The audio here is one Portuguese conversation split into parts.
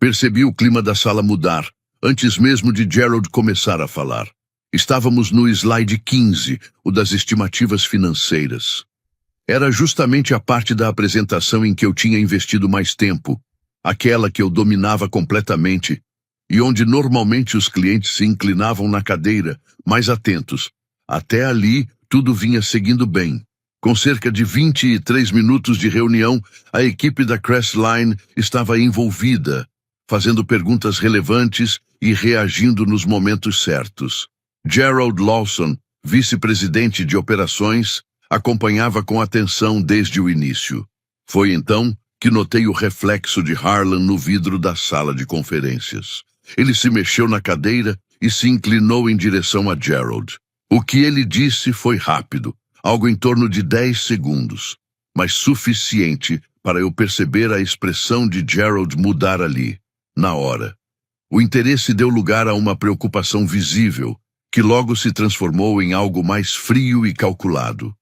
Percebi o clima da sala mudar, antes mesmo de Gerald começar a falar. Estávamos no slide 15, o das estimativas financeiras. Era justamente a parte da apresentação em que eu tinha investido mais tempo, aquela que eu dominava completamente, e onde normalmente os clientes se inclinavam na cadeira, mais atentos. Até ali, tudo vinha seguindo bem. Com cerca de 23 minutos de reunião, a equipe da Crestline estava envolvida, fazendo perguntas relevantes e reagindo nos momentos certos. Gerald Lawson, vice-presidente de operações, acompanhava com atenção desde o início. Foi então que notei o reflexo de Harlan no vidro da sala de conferências. Ele se mexeu na cadeira e se inclinou em direção a Gerald. O que ele disse foi rápido, algo em torno de 10 segundos, mas suficiente para eu perceber a expressão de Gerald mudar ali, na hora. O interesse deu lugar a uma preocupação visível, que logo se transformou em algo mais frio e calculado.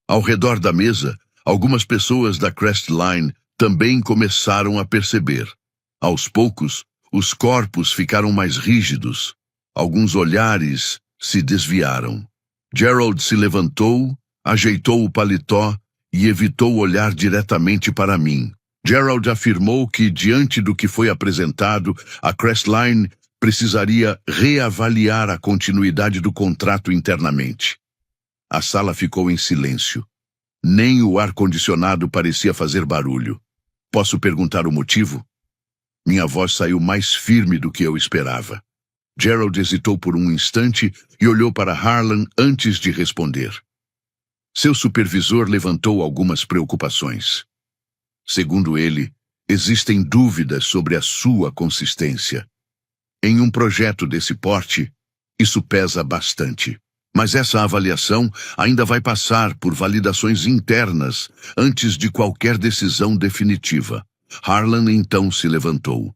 Ao redor da mesa, algumas pessoas da Crestline também começaram a perceber. Aos poucos, os corpos ficaram mais rígidos. Alguns olhares se desviaram. Gerald se levantou, ajeitou o paletó e evitou olhar diretamente para mim. Gerald afirmou que, diante do que foi apresentado, a Crestline precisaria reavaliar a continuidade do contrato internamente. A sala ficou em silêncio. Nem o ar-condicionado parecia fazer barulho. Posso perguntar o motivo? Minha voz saiu mais firme do que eu esperava. Gerald hesitou por um instante e olhou para Harlan antes de responder. Seu supervisor levantou algumas preocupações. Segundo ele, existem dúvidas sobre a sua consistência. Em um projeto desse porte, isso pesa bastante. Mas essa avaliação ainda vai passar por validações internas antes de qualquer decisão definitiva. Harlan então se levantou.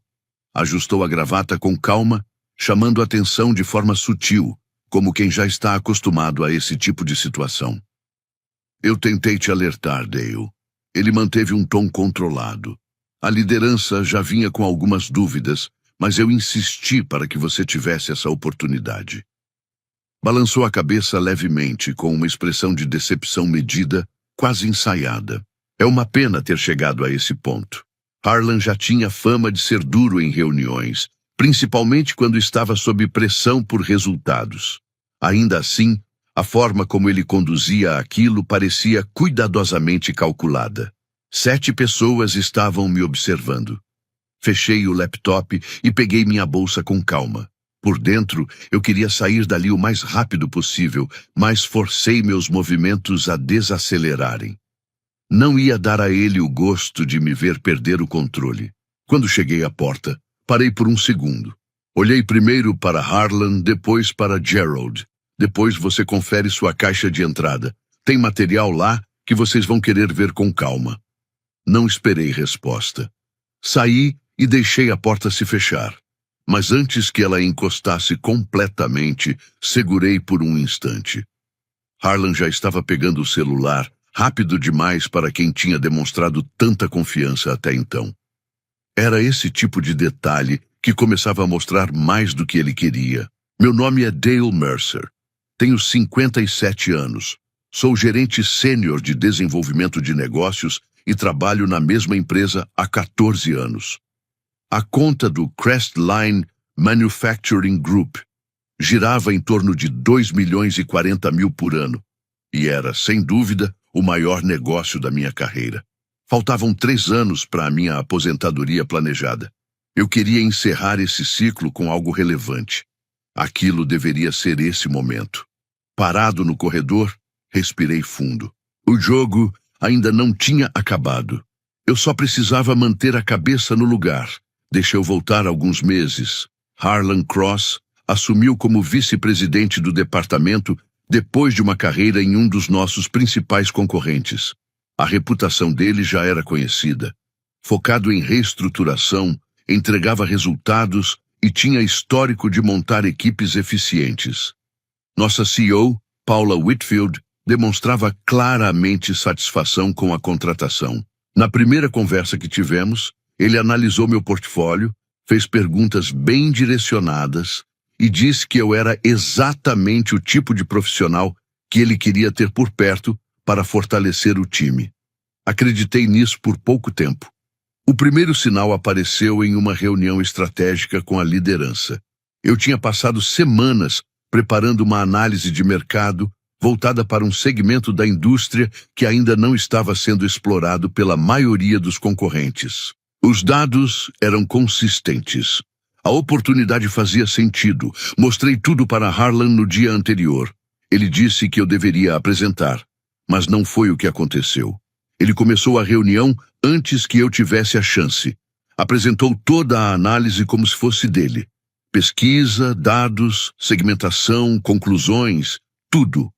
Ajustou a gravata com calma, chamando atenção de forma sutil, como quem já está acostumado a esse tipo de situação. Eu tentei te alertar, Dale. Ele manteve um tom controlado. A liderança já vinha com algumas dúvidas, mas eu insisti para que você tivesse essa oportunidade. Balançou a cabeça levemente, com uma expressão de decepção medida, quase ensaiada. É uma pena ter chegado a esse ponto. Harlan já tinha fama de ser duro em reuniões, principalmente quando estava sob pressão por resultados. Ainda assim, a forma como ele conduzia aquilo parecia cuidadosamente calculada. 7 pessoas estavam me observando. Fechei o laptop e peguei minha bolsa com calma. Por dentro, eu queria sair dali o mais rápido possível, mas forcei meus movimentos a desacelerarem. Não ia dar a ele o gosto de me ver perder o controle. Quando cheguei à porta, parei por um segundo. Olhei primeiro para Harlan, depois para Gerald. Depois você confere sua caixa de entrada. Tem material lá que vocês vão querer ver com calma. Não esperei resposta. Saí e deixei a porta se fechar. Mas antes que ela encostasse completamente, segurei por um instante. Harlan já estava pegando o celular, rápido demais para quem tinha demonstrado tanta confiança até então. Era esse tipo de detalhe que começava a mostrar mais do que ele queria. Meu nome é Dale Mercer. Tenho 57 anos. Sou gerente sênior de desenvolvimento de negócios e trabalho na mesma empresa há 14 anos. A conta do Crestline Manufacturing Group girava em torno de 2.040.000 por ano e era, sem dúvida, o maior negócio da minha carreira. Faltavam 3 anos para a minha aposentadoria planejada. Eu queria encerrar esse ciclo com algo relevante. Aquilo deveria ser esse momento. Parado no corredor, respirei fundo. O jogo ainda não tinha acabado. Eu só precisava manter a cabeça no lugar. Deixa eu voltar alguns meses. Harlan Cross assumiu como vice-presidente do departamento depois de uma carreira em um dos nossos principais concorrentes. A reputação dele já era conhecida. Focado em reestruturação, entregava resultados e tinha histórico de montar equipes eficientes. Nossa CEO, Paula Whitfield, demonstrava claramente satisfação com a contratação. Na primeira conversa que tivemos, ele analisou meu portfólio, fez perguntas bem direcionadas e disse que eu era exatamente o tipo de profissional que ele queria ter por perto para fortalecer o time. Acreditei nisso por pouco tempo. O primeiro sinal apareceu em uma reunião estratégica com a liderança. Eu tinha passado semanas preparando uma análise de mercado voltada para um segmento da indústria que ainda não estava sendo explorado pela maioria dos concorrentes. Os dados eram consistentes. A oportunidade fazia sentido. Mostrei tudo para Harlan no dia anterior. Ele disse que eu deveria apresentar, mas não foi o que aconteceu. Ele começou a reunião antes que eu tivesse a chance. Apresentou toda a análise como se fosse dele. Pesquisa, dados, segmentação, conclusões, tudo.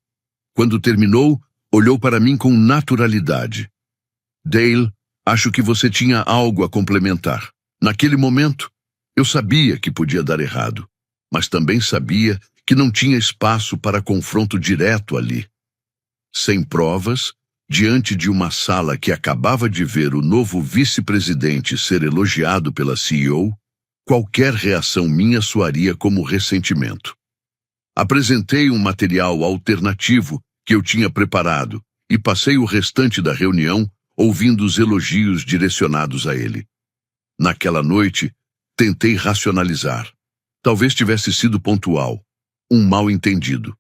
Quando terminou, olhou para mim com naturalidade. Dale, acho que você tinha algo a complementar. Naquele momento, eu sabia que podia dar errado, mas também sabia que não tinha espaço para confronto direto ali. Sem provas, diante de uma sala que acabava de ver o novo vice-presidente ser elogiado pela CEO, qualquer reação minha soaria como ressentimento. Apresentei um material alternativo que eu tinha preparado e passei o restante da reunião ouvindo os elogios direcionados a ele. Naquela noite, tentei racionalizar. Talvez tivesse sido pontual, um mal-entendido.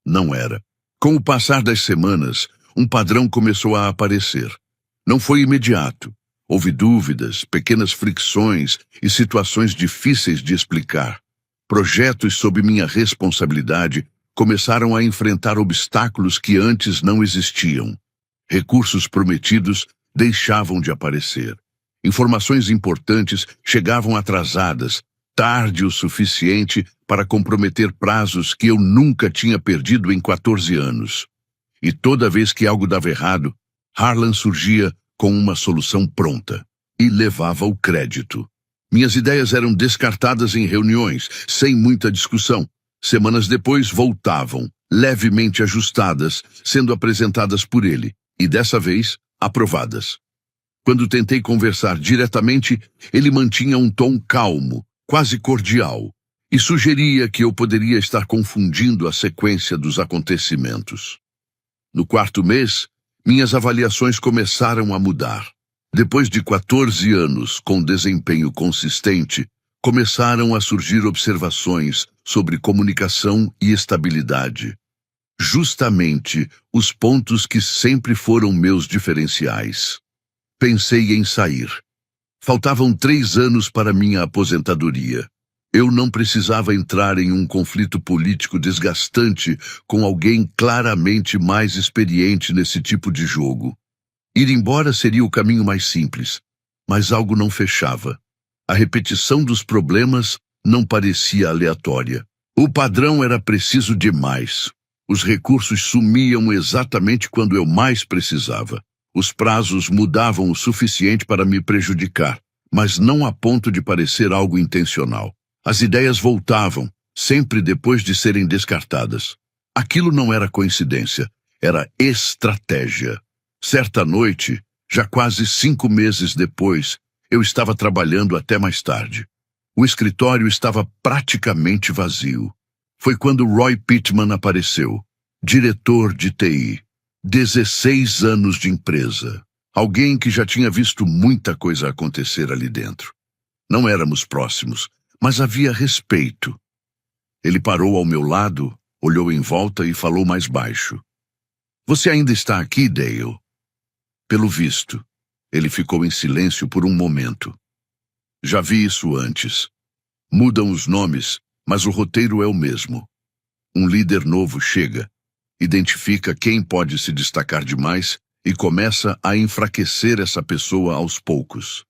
Não era. Com o passar das semanas, um padrão começou a aparecer. Não foi imediato. Houve dúvidas, pequenas fricções e situações difíceis de explicar. Projetos sob minha responsabilidade começaram a enfrentar obstáculos que antes não existiam. Recursos prometidos deixavam de aparecer. Informações importantes chegavam atrasadas, tarde o suficiente para comprometer prazos que eu nunca tinha perdido em 14 anos. E toda vez que algo dava errado, Harlan surgia com uma solução pronta e levava o crédito. Minhas ideias eram descartadas em reuniões, sem muita discussão. Semanas depois voltavam, levemente ajustadas, sendo apresentadas por ele, e dessa vez, aprovadas. Quando tentei conversar diretamente, ele mantinha um tom calmo, quase cordial, e sugeria que eu poderia estar confundindo a sequência dos acontecimentos. No quarto mês, minhas avaliações começaram a mudar. Depois de 14 anos com desempenho consistente, começaram a surgir observações sobre comunicação e estabilidade. Justamente os pontos que sempre foram meus diferenciais. Pensei em sair. Faltavam 3 anos para minha aposentadoria. Eu não precisava entrar em um conflito político desgastante com alguém claramente mais experiente nesse tipo de jogo. Ir embora seria o caminho mais simples, mas algo não fechava. A repetição dos problemas não parecia aleatória. O padrão era preciso demais. Os recursos sumiam exatamente quando eu mais precisava. Os prazos mudavam o suficiente para me prejudicar, mas não a ponto de parecer algo intencional. As ideias voltavam, sempre depois de serem descartadas. Aquilo não era coincidência, era estratégia. Certa noite, já quase 5 meses depois, eu estava trabalhando até mais tarde. O escritório estava praticamente vazio. Foi quando Roy Pittman apareceu, diretor de TI. 16 anos de empresa. Alguém que já tinha visto muita coisa acontecer ali dentro. Não éramos próximos, mas havia respeito. Ele parou ao meu lado, olhou em volta e falou mais baixo. Você ainda está aqui, Dale? Pelo visto, ele ficou em silêncio por um momento. Já vi isso antes. Mudam os nomes, mas o roteiro é o mesmo. Um líder novo chega, identifica quem pode se destacar demais e começa a enfraquecer essa pessoa aos poucos.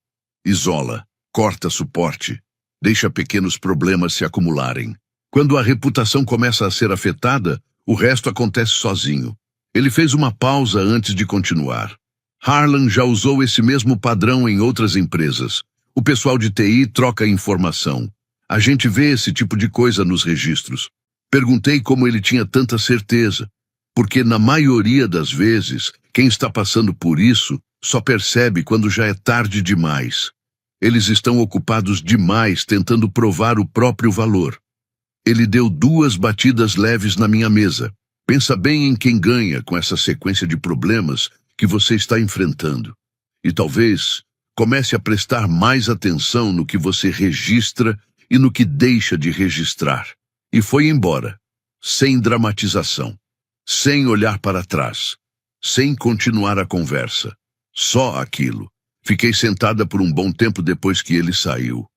Isola, corta suporte, deixa pequenos problemas se acumularem. Quando a reputação começa a ser afetada, o resto acontece sozinho. Ele fez uma pausa antes de continuar. Harlan já usou esse mesmo padrão em outras empresas. O pessoal de TI troca informação. A gente vê esse tipo de coisa nos registros. Perguntei como ele tinha tanta certeza, porque na maioria das vezes, quem está passando por isso só percebe quando já é tarde demais. Eles estão ocupados demais tentando provar o próprio valor. Ele deu 2 batidas leves na minha mesa. Pensa bem em quem ganha com essa sequência de problemas que você está enfrentando. E talvez comece a prestar mais atenção no que você registra e no que deixa de registrar. E foi embora, sem dramatização, sem olhar para trás, sem continuar a conversa. Só aquilo. Fiquei sentada por um bom tempo depois que ele saiu.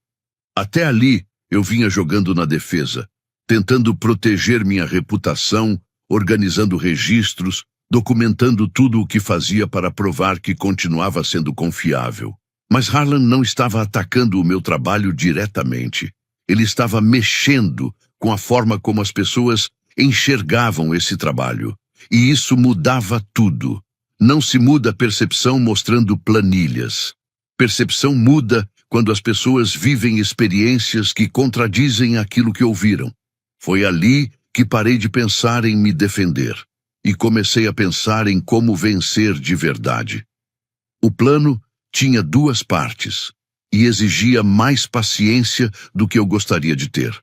Até ali, eu vinha jogando na defesa, tentando proteger minha reputação, organizando registros, documentando tudo o que fazia para provar que continuava sendo confiável. Mas Harlan não estava atacando o meu trabalho diretamente. Ele estava mexendo com a forma como as pessoas enxergavam esse trabalho. E isso mudava tudo. Não se muda a percepção mostrando planilhas. Percepção muda quando as pessoas vivem experiências que contradizem aquilo que ouviram. Foi ali que parei de pensar em me defender e comecei a pensar em como vencer de verdade. O plano tinha 2 partes e exigia mais paciência do que eu gostaria de ter.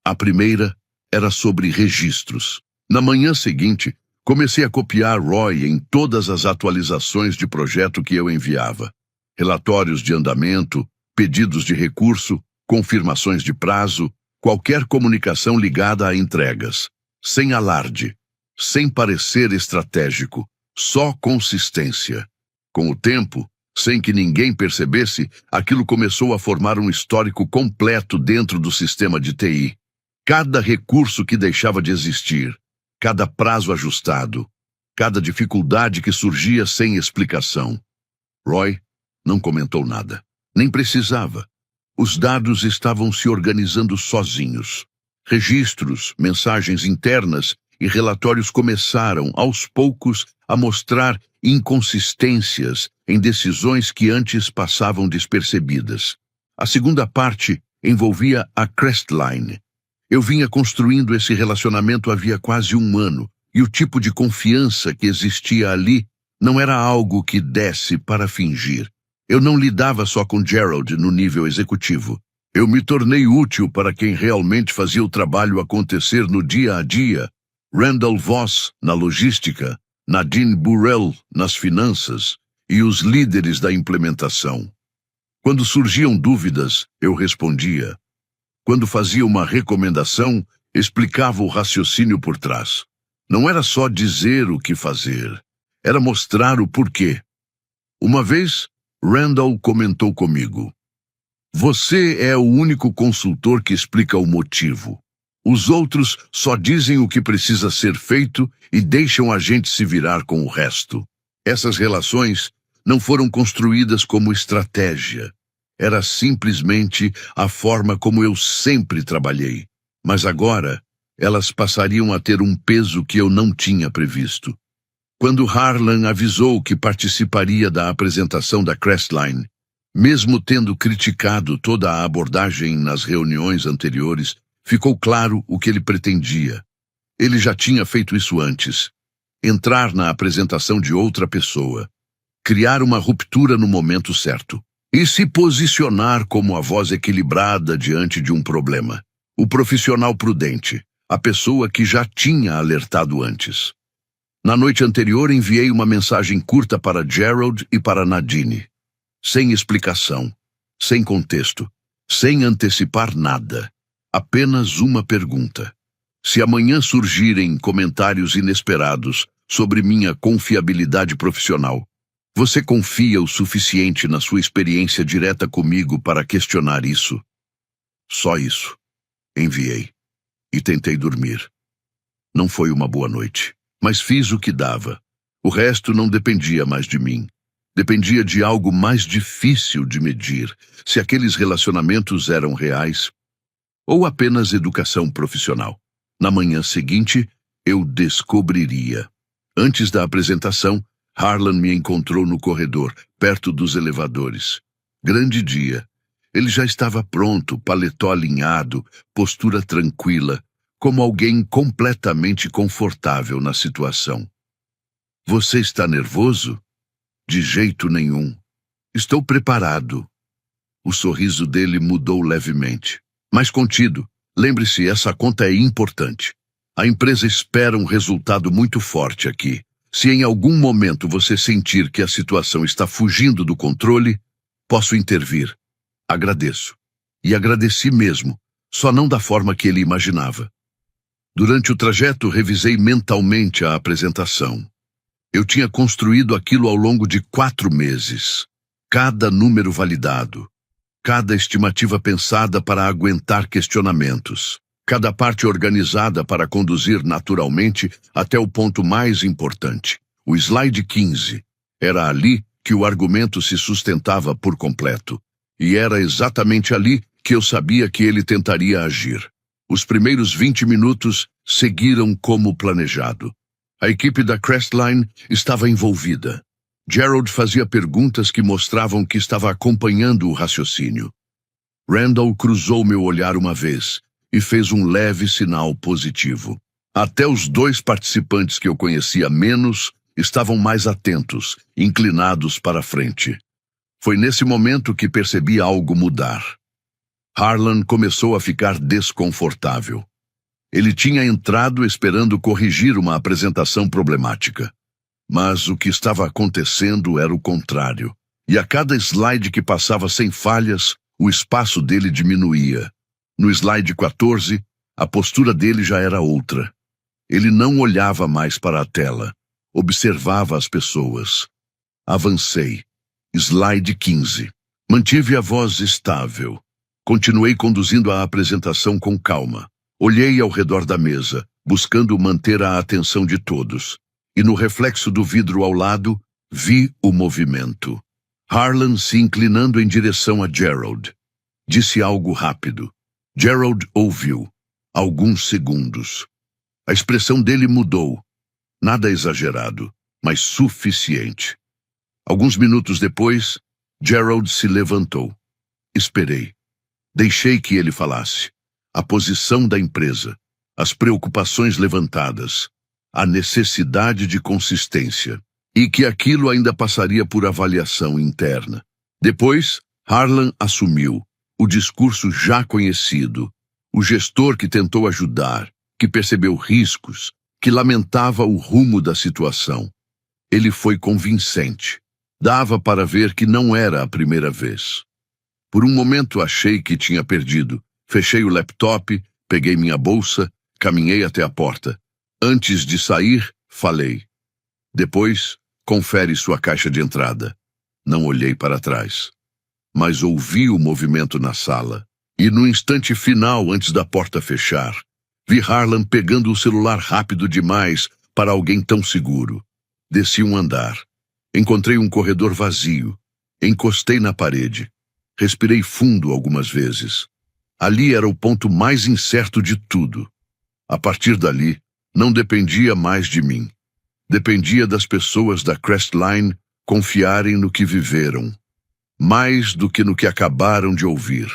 A primeira era sobre registros. Na manhã seguinte, comecei a copiar Roy em todas as atualizações de projeto que eu enviava. Relatórios de andamento, pedidos de recurso, confirmações de prazo, qualquer comunicação ligada a entregas. Sem alarde, sem parecer estratégico, só consistência. Com o tempo, sem que ninguém percebesse, aquilo começou a formar um histórico completo dentro do sistema de TI. Cada recurso que deixava de existir, cada prazo ajustado, cada dificuldade que surgia sem explicação. Roy não comentou nada. Nem precisava. Os dados estavam se organizando sozinhos. Registros, mensagens internas e relatórios começaram, aos poucos, a mostrar inconsistências em decisões que antes passavam despercebidas. A segunda parte envolvia a Crestline. Eu vinha construindo esse relacionamento havia quase 1 ano, e o tipo de confiança que existia ali não era algo que desse para fingir. Eu não lidava só com Gerald no nível executivo. Eu me tornei útil para quem realmente fazia o trabalho acontecer no dia a dia. Randall Voss, na logística, Nadine Burrell, nas finanças, e os líderes da implementação. Quando surgiam dúvidas, eu respondia. Quando fazia uma recomendação, explicava o raciocínio por trás. Não era só dizer o que fazer, era mostrar o porquê. Uma vez, Randall comentou comigo: "Você é o único consultor que explica o motivo. Os outros só dizem o que precisa ser feito e deixam a gente se virar com o resto." Essas relações não foram construídas como estratégia. Era simplesmente a forma como eu sempre trabalhei. Mas agora, elas passariam a ter um peso que eu não tinha previsto. Quando Harlan avisou que participaria da apresentação da Crestline, mesmo tendo criticado toda a abordagem nas reuniões anteriores, ficou claro o que ele pretendia. Ele já tinha feito isso antes. Entrar na apresentação de outra pessoa. Criar uma ruptura no momento certo. E se posicionar como a voz equilibrada diante de um problema. O profissional prudente. A pessoa que já tinha alertado antes. Na noite anterior enviei uma mensagem curta para Gerald e para Nadine. Sem explicação. Sem contexto. Sem antecipar nada. Apenas uma pergunta. Se amanhã surgirem comentários inesperados sobre minha confiabilidade profissional, você confia o suficiente na sua experiência direta comigo para questionar isso? Só isso. Enviei. E tentei dormir. Não foi uma boa noite, mas fiz o que dava. O resto não dependia mais de mim. Dependia de algo mais difícil de medir, se aqueles relacionamentos eram reais ou apenas educação profissional. Na manhã seguinte, eu descobriria. Antes da apresentação, Harlan me encontrou no corredor, perto dos elevadores. Grande dia. Ele já estava pronto, paletó alinhado, postura tranquila, como alguém completamente confortável na situação. "Você está nervoso?" "De jeito nenhum. Estou preparado." O sorriso dele mudou levemente. Mas contido, lembre-se, essa conta é importante. A empresa espera um resultado muito forte aqui. Se em algum momento você sentir que a situação está fugindo do controle, posso intervir. Agradeço. E agradeci mesmo, só não da forma que ele imaginava. Durante o trajeto, revisei mentalmente a apresentação. Eu tinha construído aquilo ao longo de 4 meses. Cada número validado. Cada estimativa pensada para aguentar questionamentos. Cada parte organizada para conduzir naturalmente até o ponto mais importante, o slide 15. Era ali que o argumento se sustentava por completo. E era exatamente ali que eu sabia que ele tentaria agir. Os primeiros 20 minutos seguiram como planejado. A equipe da Crestline estava envolvida. Gerald fazia perguntas que mostravam que estava acompanhando o raciocínio. Randall cruzou meu olhar uma vez e fez um leve sinal positivo. Até os 2 participantes que eu conhecia menos estavam mais atentos, inclinados para a frente. Foi nesse momento que percebi algo mudar. Harlan começou a ficar desconfortável. Ele tinha entrado esperando corrigir uma apresentação problemática. Mas o que estava acontecendo era o contrário. E a cada slide que passava sem falhas, o espaço dele diminuía. No slide 14, a postura dele já era outra. Ele não olhava mais para a tela. Observava as pessoas. Avancei. Slide 15. Mantive a voz estável. Continuei conduzindo a apresentação com calma. Olhei ao redor da mesa, buscando manter a atenção de todos. E no reflexo do vidro ao lado, vi o movimento. Harlan se inclinando em direção a Gerald. Disse algo rápido. Gerald ouviu. Alguns segundos. A expressão dele mudou. Nada exagerado, mas suficiente. Alguns minutos depois, Gerald se levantou. Esperei. Deixei que ele falasse. A posição da empresa, as preocupações levantadas, a necessidade de consistência, e que aquilo ainda passaria por avaliação interna. Depois, Harlan assumiu, o discurso já conhecido, o gestor que tentou ajudar, que percebeu riscos, que lamentava o rumo da situação. Ele foi convincente. Dava para ver que não era a primeira vez. Por um momento achei que tinha perdido. Fechei o laptop, peguei minha bolsa, caminhei até a porta. Antes de sair, falei. Depois, confere sua caixa de entrada. Não olhei para trás. Mas ouvi o movimento na sala. E no instante final, antes da porta fechar, vi Harlan pegando o celular rápido demais para alguém tão seguro. Desci um andar. Encontrei um corredor vazio. Encostei na parede. Respirei fundo algumas vezes. Ali era o ponto mais incerto de tudo. A partir dali, não dependia mais de mim. Dependia das pessoas da Crestline confiarem no que viveram. Mais do que no que acabaram de ouvir.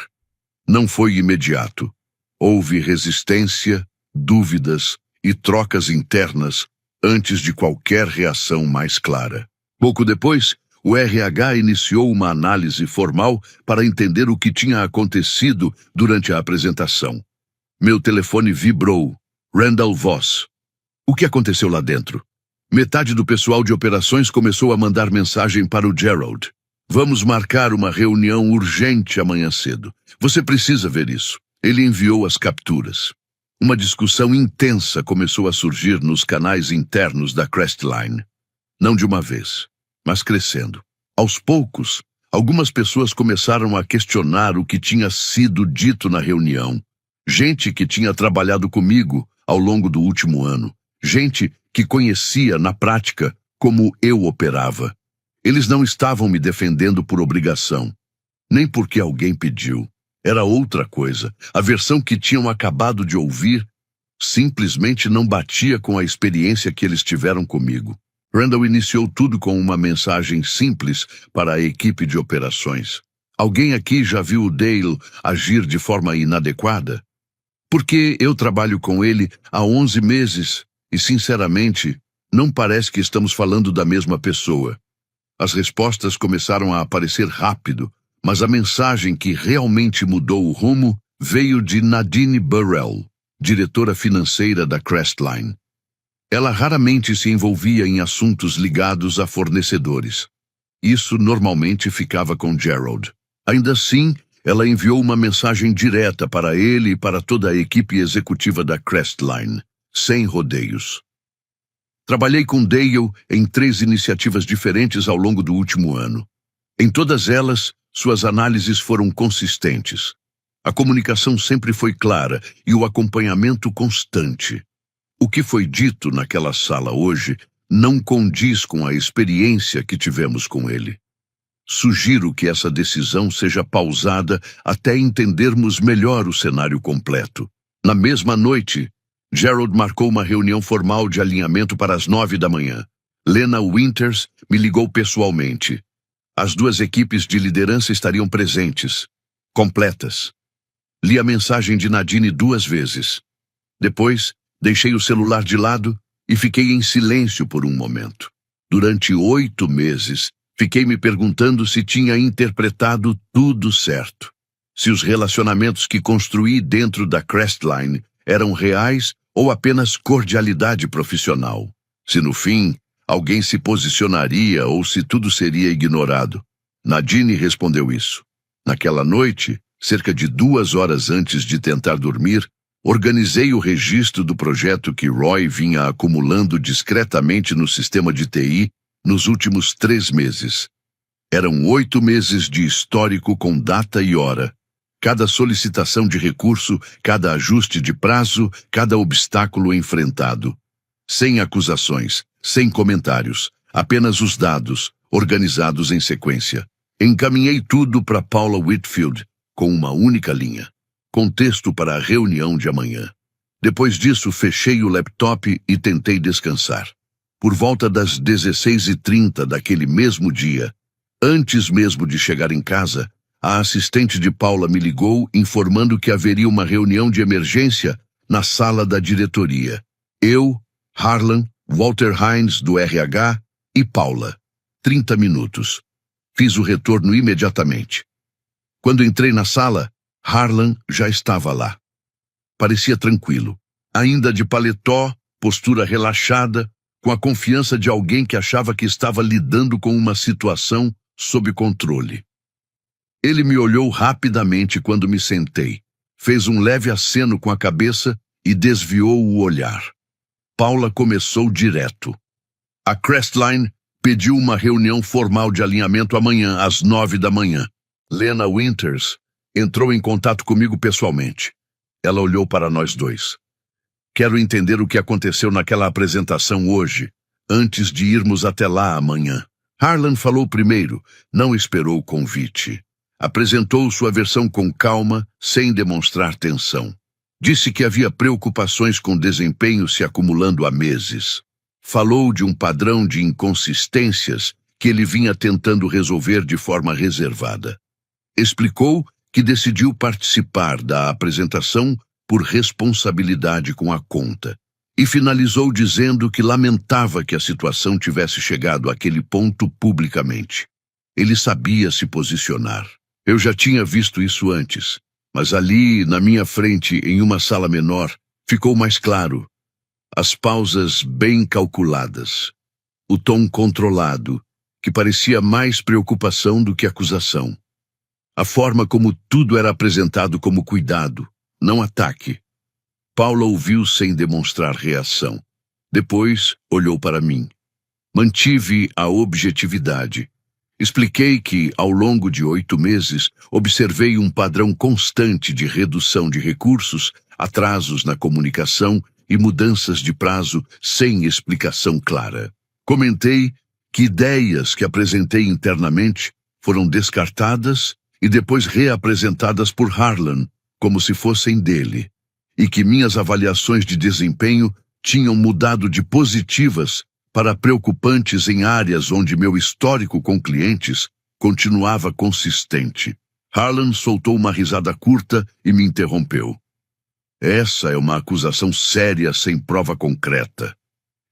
Não foi imediato. Houve resistência, dúvidas e trocas internas antes de qualquer reação mais clara. Pouco depois, o RH iniciou uma análise formal para entender o que tinha acontecido durante a apresentação. Meu telefone vibrou. Randall Voss. O que aconteceu lá dentro? Metade do pessoal de operações começou a mandar mensagem para o Gerald. Vamos marcar uma reunião urgente amanhã cedo. Você precisa ver isso. Ele enviou as capturas. Uma discussão intensa começou a surgir nos canais internos da Crestline. Não de uma vez, mas crescendo. Aos poucos, algumas pessoas começaram a questionar o que tinha sido dito na reunião. Gente que tinha trabalhado comigo ao longo do último ano. Gente que conhecia, na prática, como eu operava. Eles não estavam me defendendo por obrigação, nem porque alguém pediu. Era outra coisa. A versão que tinham acabado de ouvir simplesmente não batia com a experiência que eles tiveram comigo. Randall iniciou tudo com uma mensagem simples para a equipe de operações. Alguém aqui já viu o Dale agir de forma inadequada? Porque eu trabalho com ele há 11 meses e, sinceramente, não parece que estamos falando da mesma pessoa. As respostas começaram a aparecer rápido, mas a mensagem que realmente mudou o rumo veio de Nadine Burrell, diretora financeira da Crestline. Ela raramente se envolvia em assuntos ligados a fornecedores. Isso normalmente ficava com Gerald. Ainda assim, ela enviou uma mensagem direta para ele e para toda a equipe executiva da Crestline, sem rodeios. Trabalhei com Dale em 3 iniciativas diferentes ao longo do último ano. Em todas elas, suas análises foram consistentes. A comunicação sempre foi clara e o acompanhamento constante. O que foi dito naquela sala hoje não condiz com a experiência que tivemos com ele. Sugiro que essa decisão seja pausada até entendermos melhor o cenário completo. Na mesma noite, Gerald marcou uma reunião formal de alinhamento para as 9 da manhã. Lena Winters me ligou pessoalmente. As 2 equipes de liderança estariam presentes, completas. Li a mensagem de Nadine 2 vezes. Depois, deixei o celular de lado e fiquei em silêncio por um momento. Durante 8 meses, fiquei me perguntando se tinha interpretado tudo certo. Se os relacionamentos que construí dentro da Crestline eram reais ou apenas cordialidade profissional. Se no fim, alguém se posicionaria ou se tudo seria ignorado. Nadine respondeu isso. Naquela noite, cerca de 2 horas antes de tentar dormir, organizei o registro do projeto que Roy vinha acumulando discretamente no sistema de TI nos últimos 3 meses. Eram 8 meses de histórico com data e hora. Cada solicitação de recurso, cada ajuste de prazo, cada obstáculo enfrentado. Sem acusações, sem comentários, apenas os dados, organizados em sequência. Encaminhei tudo para Paula Whitfield, com uma única linha. Contexto para a reunião de amanhã. Depois disso, fechei o laptop e tentei descansar. Por volta das 16h30 daquele mesmo dia, antes mesmo de chegar em casa, a assistente de Paula me ligou informando que haveria uma reunião de emergência na sala da diretoria. Eu, Harlan, Walter Hines, do RH, e Paula. 30 minutos. Fiz o retorno imediatamente. Quando entrei na sala, Harlan já estava lá. Parecia tranquilo. Ainda de paletó, postura relaxada, com a confiança de alguém que achava que estava lidando com uma situação sob controle. Ele me olhou rapidamente quando me sentei, fez um leve aceno com a cabeça e desviou o olhar. Paula começou direto. A Crestline pediu uma reunião formal de alinhamento amanhã, às 9 da manhã. Lena Winters entrou em contato comigo pessoalmente. Ela olhou para nós 2. Quero entender o que aconteceu naquela apresentação hoje, antes de irmos até lá amanhã. Harlan falou primeiro, não esperou o convite. Apresentou sua versão com calma, sem demonstrar tensão. Disse que havia preocupações com desempenho se acumulando há meses. Falou de um padrão de inconsistências que ele vinha tentando resolver de forma reservada. Explicou que decidiu participar da apresentação por responsabilidade com a conta, e finalizou dizendo que lamentava que a situação tivesse chegado àquele ponto publicamente. Ele sabia se posicionar. Eu já tinha visto isso antes, mas ali, na minha frente, em uma sala menor, ficou mais claro. As pausas bem calculadas, o tom controlado, que parecia mais preocupação do que acusação. A forma como tudo era apresentado como cuidado, não ataque. Paula ouviu sem demonstrar reação. Depois, olhou para mim. Mantive a objetividade. Expliquei que, ao longo de 8 meses, observei um padrão constante de redução de recursos, atrasos na comunicação e mudanças de prazo sem explicação clara. Comentei que ideias que apresentei internamente foram descartadas e depois reapresentadas por Harlan, como se fossem dele, e que minhas avaliações de desempenho tinham mudado de positivas para preocupantes em áreas onde meu histórico com clientes continuava consistente. Harlan soltou uma risada curta e me interrompeu. Essa é uma acusação séria sem prova concreta.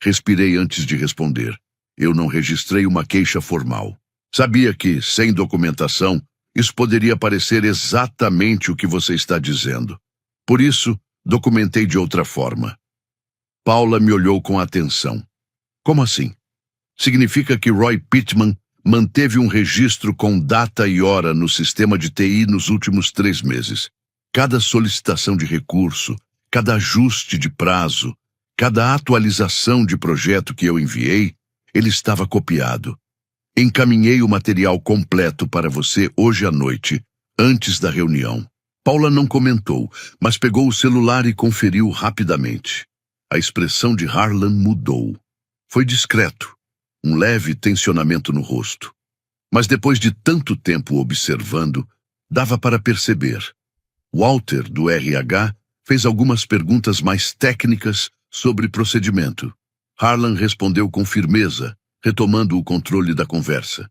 Respirei antes de responder. Eu não registrei uma queixa formal. Sabia que, sem documentação, isso poderia parecer exatamente o que você está dizendo. Por isso, documentei de outra forma. Paula me olhou com atenção. Como assim? Significa que Roy Pittman manteve um registro com data e hora no sistema de TI nos últimos 3 meses. Cada solicitação de recurso, cada ajuste de prazo, cada atualização de projeto que eu enviei, ele estava copiado. Encaminhei o material completo para você hoje à noite, antes da reunião. Paula não comentou, mas pegou o celular e conferiu rapidamente. A expressão de Harlan mudou. Foi discreto, um leve tensionamento no rosto. Mas depois de tanto tempo observando, dava para perceber. Walter, do RH, fez algumas perguntas mais técnicas sobre procedimento. Harlan respondeu com firmeza, retomando o controle da conversa.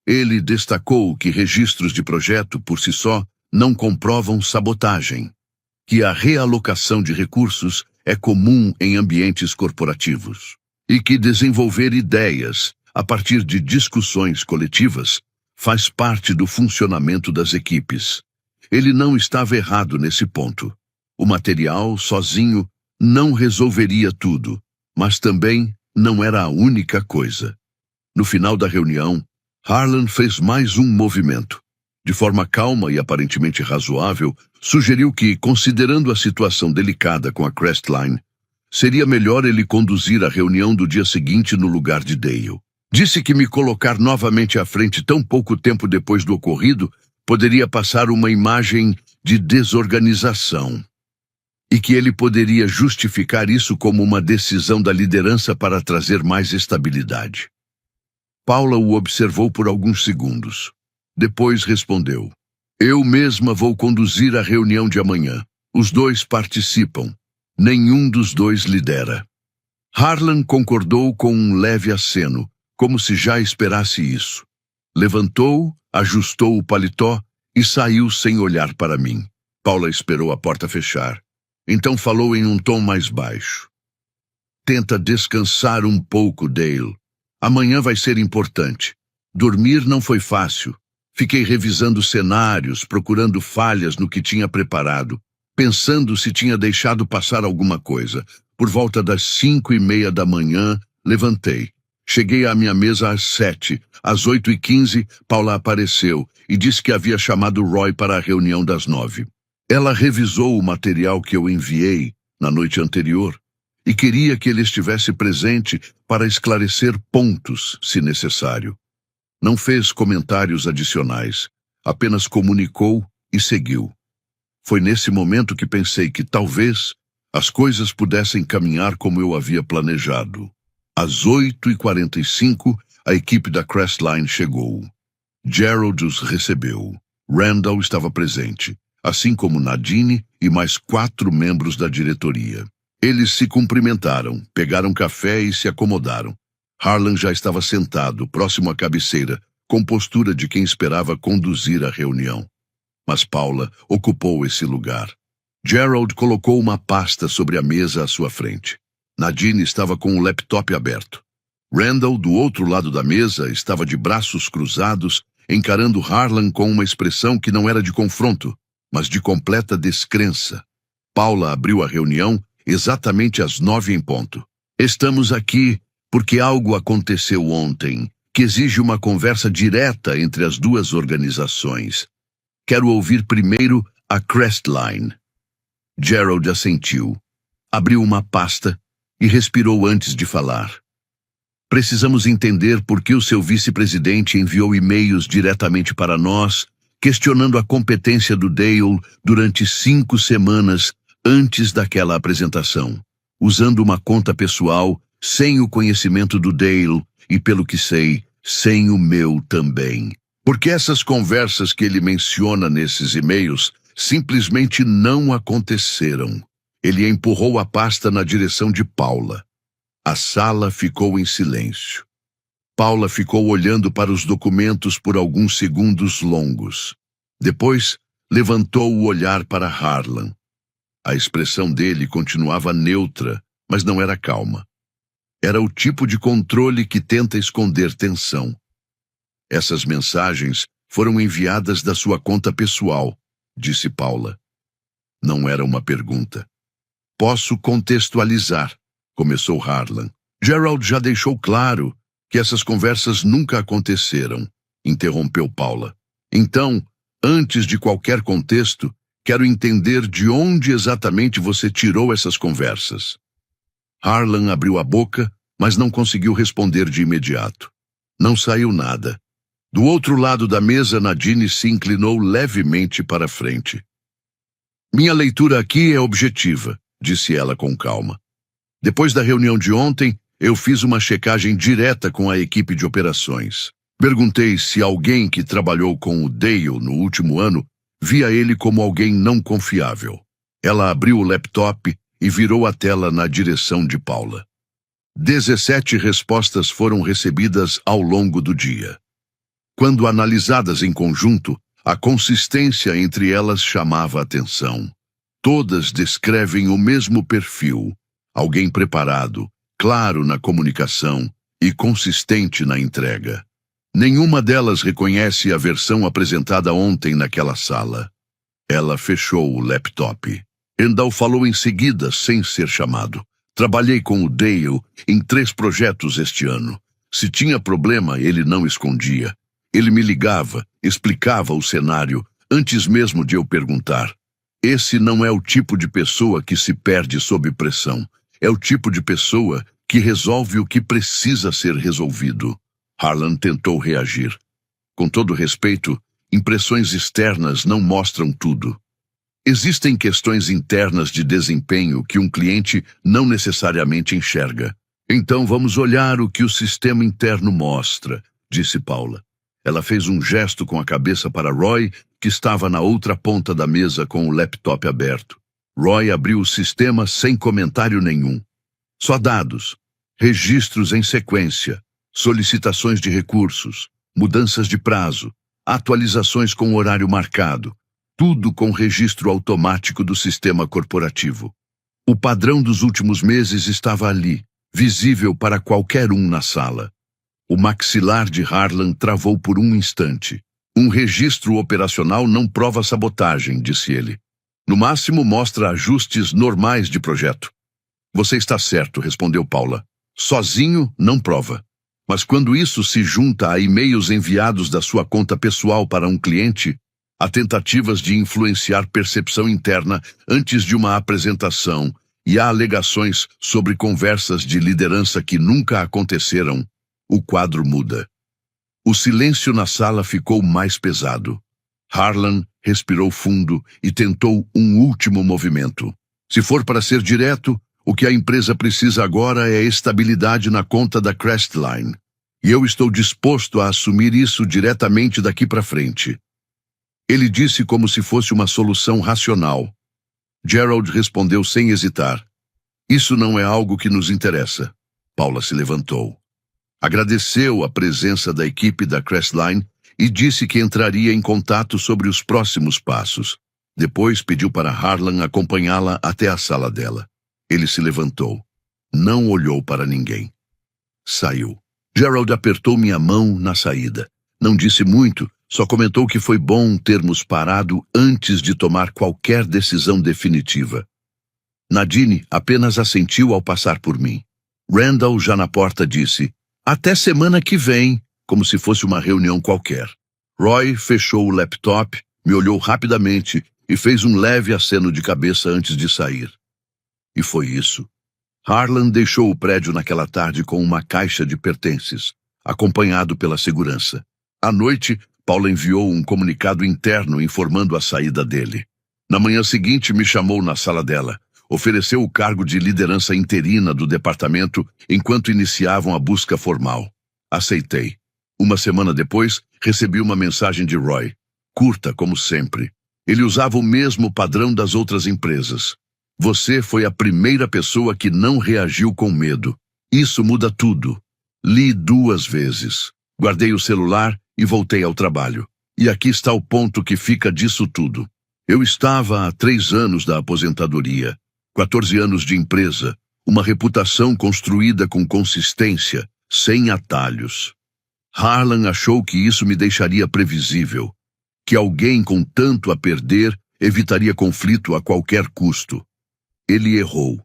Ele destacou que registros de projeto, por si só, não comprovam sabotagem, que a realocação de recursos é comum em ambientes corporativos e que desenvolver ideias a partir de discussões coletivas faz parte do funcionamento das equipes. Ele não estava errado nesse ponto. O material, sozinho, não resolveria tudo, mas também não era a única coisa. No final da reunião, Harlan fez mais um movimento. De forma calma e aparentemente razoável, sugeriu que, considerando a situação delicada com a Crestline, seria melhor ele conduzir a reunião do dia seguinte no lugar de Dale. Disse que me colocar novamente à frente tão pouco tempo depois do ocorrido poderia passar uma imagem de desorganização e que ele poderia justificar isso como uma decisão da liderança para trazer mais estabilidade. Paula o observou por alguns segundos. Depois respondeu: Eu mesma vou conduzir a reunião de amanhã. Os dois participam. Nenhum dos dois lidera. Harlan concordou com um leve aceno, como se já esperasse isso. Levantou, ajustou o paletó e saiu sem olhar para mim. Paula esperou a porta fechar. Então falou em um tom mais baixo. Tenta descansar um pouco, Dale. Amanhã vai ser importante. Dormir não foi fácil. Fiquei revisando cenários, procurando falhas no que tinha preparado, pensando se tinha deixado passar alguma coisa. Por volta das 5:30 da manhã, levantei. Cheguei à minha mesa às 7. Às 8:15, Paula apareceu e disse que havia chamado Roy para a reunião das 9. Ela revisou o material que eu enviei na noite anterior e queria que ele estivesse presente para esclarecer pontos, se necessário. Não fez comentários adicionais, apenas comunicou e seguiu. Foi nesse momento que pensei que talvez as coisas pudessem caminhar como eu havia planejado. Às 8:45, a equipe da Crestline chegou. Gerald os recebeu. Randall estava presente, assim como Nadine e mais 4 membros da diretoria. Eles se cumprimentaram, pegaram café e se acomodaram. Harlan já estava sentado, próximo à cabeceira, com postura de quem esperava conduzir a reunião. Mas Paula ocupou esse lugar. Gerald colocou uma pasta sobre a mesa à sua frente. Nadine estava com o laptop aberto. Randall, do outro lado da mesa, estava de braços cruzados, encarando Harlan com uma expressão que não era de confronto, mas de completa descrença. Paula abriu a reunião exatamente às 9 em ponto. Estamos aqui porque algo aconteceu ontem que exige uma conversa direta entre as duas organizações. Quero ouvir primeiro a Crestline. Gerald assentiu, abriu uma pasta e respirou antes de falar. Precisamos entender por que o seu vice-presidente enviou e-mails diretamente para nós, questionando a competência do Dale durante 5 semanas antes daquela apresentação, usando uma conta pessoal, sem o conhecimento do Dale e, pelo que sei, sem o meu também. Porque essas conversas que ele menciona nesses e-mails simplesmente não aconteceram. Ele empurrou a pasta na direção de Paula. A sala ficou em silêncio. Paula ficou olhando para os documentos por alguns segundos longos. Depois, levantou o olhar para Harlan. A expressão dele continuava neutra, mas não era calma. Era o tipo de controle que tenta esconder tensão. Essas mensagens foram enviadas da sua conta pessoal, disse Paula. Não era uma pergunta. Posso contextualizar, começou Harlan. Gerald já deixou claro que essas conversas nunca aconteceram, interrompeu Paula. Então, antes de qualquer contexto, quero entender de onde exatamente você tirou essas conversas. Harlan abriu a boca, mas não conseguiu responder de imediato. Não saiu nada. Do outro lado da mesa, Nadine se inclinou levemente para a frente. Minha leitura aqui é objetiva, disse ela com calma. Depois da reunião de ontem, eu fiz uma checagem direta com a equipe de operações. Perguntei se alguém que trabalhou com o Dale no último ano via ele como alguém não confiável. Ela abriu o laptop e virou a tela na direção de Paula. 17 respostas foram recebidas ao longo do dia. Quando analisadas em conjunto, a consistência entre elas chamava a atenção. Todas descrevem o mesmo perfil: alguém preparado, claro na comunicação e consistente na entrega. Nenhuma delas reconhece a versão apresentada ontem naquela sala. Ela fechou o laptop. Endal falou em seguida, sem ser chamado. Trabalhei com o Dale em 3 projetos este ano. Se tinha problema, ele não escondia. Ele me ligava, explicava o cenário, antes mesmo de eu perguntar. Esse não é o tipo de pessoa que se perde sob pressão. É o tipo de pessoa que resolve o que precisa ser resolvido. Harlan tentou reagir. Com todo respeito, impressões externas não mostram tudo. Existem questões internas de desempenho que um cliente não necessariamente enxerga. Então vamos olhar o que o sistema interno mostra, disse Paula. Ela fez um gesto com a cabeça para Roy, que estava na outra ponta da mesa com o laptop aberto. Roy abriu o sistema sem comentário nenhum. Só dados, registros em sequência, solicitações de recursos, mudanças de prazo, atualizações com horário marcado, tudo com registro automático do sistema corporativo. O padrão dos últimos meses estava ali, visível para qualquer um na sala. O maxilar de Harlan travou por um instante. Um registro operacional não prova sabotagem, disse ele. No máximo mostra ajustes normais de projeto. Você está certo, respondeu Paula. Sozinho não prova. Mas quando isso se junta a e-mails enviados da sua conta pessoal para um cliente, a tentativas de influenciar percepção interna antes de uma apresentação e há alegações sobre conversas de liderança que nunca aconteceram, o quadro muda. O silêncio na sala ficou mais pesado. Harlan respirou fundo e tentou um último movimento. Se for para ser direto, o que a empresa precisa agora é estabilidade na conta da Crestline. E eu estou disposto a assumir isso diretamente daqui para frente. Ele disse como se fosse uma solução racional. Gerald respondeu sem hesitar. Isso não é algo que nos interessa. Paula se levantou. Agradeceu a presença da equipe da Crestline e disse que entraria em contato sobre os próximos passos. Depois pediu para Harlan acompanhá-la até a sala dela. Ele se levantou. Não olhou para ninguém. Saiu. Gerald apertou minha mão na saída. Não disse muito, só comentou que foi bom termos parado antes de tomar qualquer decisão definitiva. Nadine apenas assentiu ao passar por mim. Randall, já na porta, disse, até semana que vem, como se fosse uma reunião qualquer. Roy fechou o laptop, me olhou rapidamente e fez um leve aceno de cabeça antes de sair. E foi isso. Harlan deixou o prédio naquela tarde com uma caixa de pertences, acompanhado pela segurança. À noite, Paula enviou um comunicado interno informando a saída dele. Na manhã seguinte, me chamou na sala dela. Ofereceu o cargo de liderança interina do departamento enquanto iniciavam a busca formal. Aceitei. Uma semana depois, recebi uma mensagem de Roy. Curta, como sempre. Ele usava o mesmo padrão das outras empresas. Você foi a primeira pessoa que não reagiu com medo. Isso muda tudo. Li 2 vezes. Guardei o celular e voltei ao trabalho. E aqui está o ponto que fica disso tudo. Eu estava há 3 anos da aposentadoria, 14 anos de empresa, uma reputação construída com consistência, sem atalhos. Harlan achou que isso me deixaria previsível, que alguém com tanto a perder evitaria conflito a qualquer custo. Ele errou,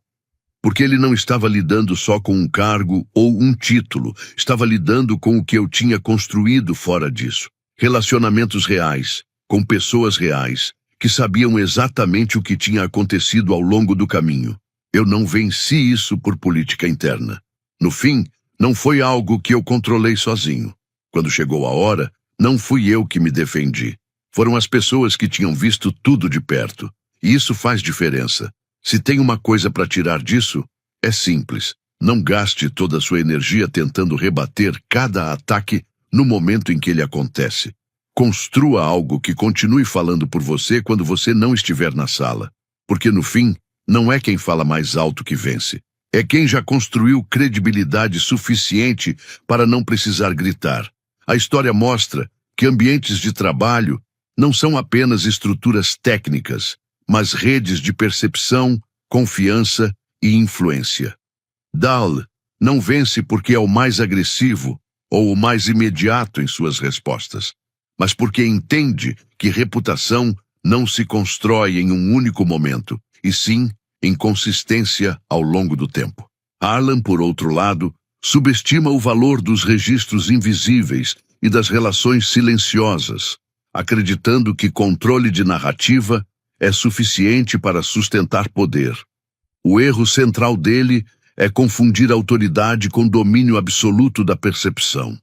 porque ele não estava lidando só com um cargo ou um título, estava lidando com o que eu tinha construído fora disso. Relacionamentos reais, com pessoas reais, que sabiam exatamente o que tinha acontecido ao longo do caminho. Eu não venci isso por política interna. No fim, não foi algo que eu controlei sozinho. Quando chegou a hora, não fui eu que me defendi. Foram as pessoas que tinham visto tudo de perto. E isso faz diferença. Se tem uma coisa para tirar disso, é simples. Não gaste toda a sua energia tentando rebater cada ataque no momento em que ele acontece. Construa algo que continue falando por você quando você não estiver na sala. Porque no fim, não é quem fala mais alto que vence. É quem já construiu credibilidade suficiente para não precisar gritar. A história mostra que ambientes de trabalho não são apenas estruturas técnicas, mas redes de percepção, confiança e influência. Dahl não vence porque é o mais agressivo ou o mais imediato em suas respostas, mas porque entende que reputação não se constrói em um único momento, e sim em consistência ao longo do tempo. Harlan, por outro lado, subestima o valor dos registros invisíveis e das relações silenciosas, acreditando que controle de narrativa é suficiente para sustentar poder. O erro central dele é confundir autoridade com domínio absoluto da percepção.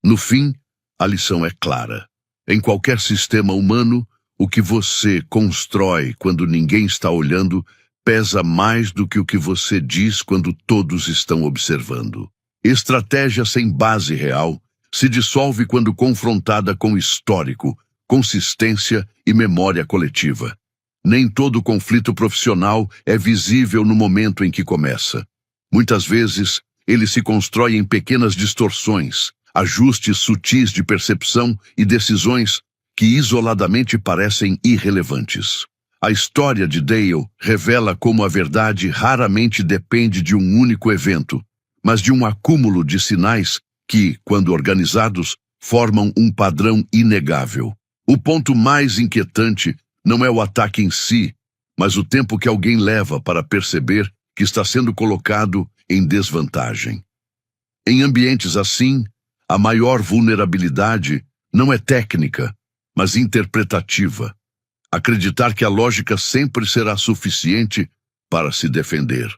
No fim, a lição é clara. Em qualquer sistema humano, o que você constrói quando ninguém está olhando pesa mais do que o que você diz quando todos estão observando. Estratégia sem base real se dissolve quando confrontada com histórico, consistência e memória coletiva. Nem todo conflito profissional é visível no momento em que começa. Muitas vezes, ele se constrói em pequenas distorções, ajustes sutis de percepção e decisões que isoladamente parecem irrelevantes. A história de Dale revela como a verdade raramente depende de um único evento, mas de um acúmulo de sinais que, quando organizados, formam um padrão inegável. O ponto mais inquietante não é o ataque em si, mas o tempo que alguém leva para perceber que está sendo colocado em desvantagem. Em ambientes assim, a maior vulnerabilidade não é técnica, mas interpretativa. Acreditar que a lógica sempre será suficiente para se defender.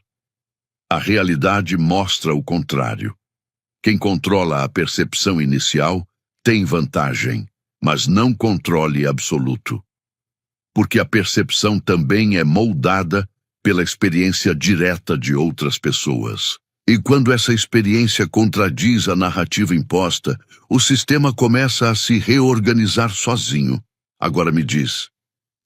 A realidade mostra o contrário. Quem controla a percepção inicial tem vantagem, mas não controle absoluto. Porque a percepção também é moldada pela experiência direta de outras pessoas. E quando essa experiência contradiz a narrativa imposta, o sistema começa a se reorganizar sozinho. Agora me diz,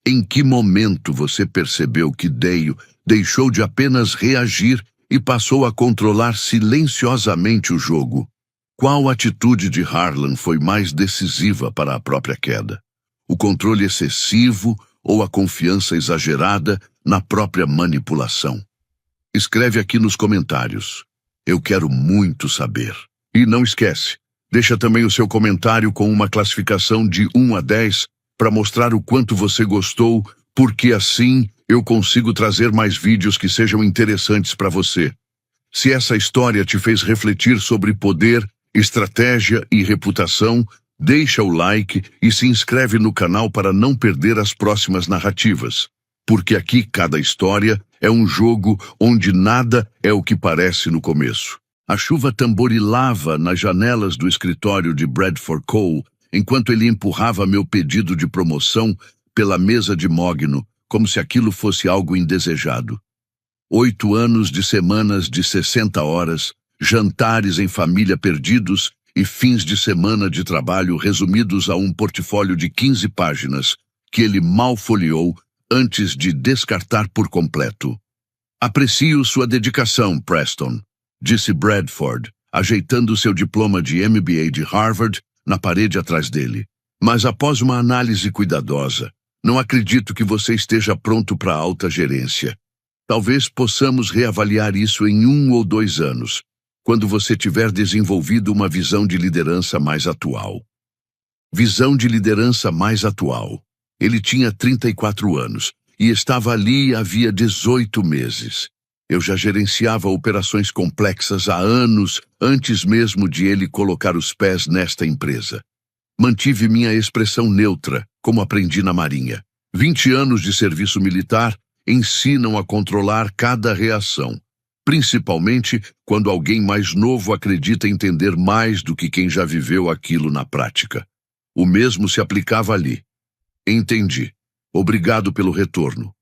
em que momento você percebeu que Dale deixou de apenas reagir e passou a controlar silenciosamente o jogo? Qual atitude de Harlan foi mais decisiva para a própria queda? O controle excessivo ou a confiança exagerada na própria manipulação? Escreve aqui nos comentários. Eu quero muito saber. E não esquece, deixa também o seu comentário com uma classificação de 1 a 10 para mostrar o quanto você gostou, porque assim eu consigo trazer mais vídeos que sejam interessantes para você. Se essa história te fez refletir sobre poder, estratégia e reputação, deixa o like e se inscreve no canal para não perder as próximas narrativas. Porque aqui cada história é um jogo onde nada é o que parece no começo. A chuva tamborilava nas janelas do escritório de Bradford Cole enquanto ele empurrava meu pedido de promoção pela mesa de mogno, como se aquilo fosse algo indesejado. 8 anos de semanas de 60 horas, jantares em família perdidos e fins de semana de trabalho resumidos a um portfólio de 15 páginas que ele mal folheou antes de descartar por completo. Aprecio sua dedicação, Preston, disse Bradford, ajeitando seu diploma de MBA de Harvard na parede atrás dele. Mas após uma análise cuidadosa, não acredito que você esteja pronto para a alta gerência. Talvez possamos reavaliar isso em 1 ou 2 anos. quando você tiver desenvolvido uma visão de liderança mais atual. Visão de liderança mais atual. Ele tinha 34 anos e estava ali havia 18 meses. Eu já gerenciava operações complexas há anos antes mesmo de ele colocar os pés nesta empresa. Mantive minha expressão neutra, como aprendi na Marinha. 20 anos de serviço militar ensinam a controlar cada reação, principalmente quando alguém mais novo acredita entender mais do que quem já viveu aquilo na prática. O mesmo se aplicava ali. Entendi. Obrigado pelo retorno.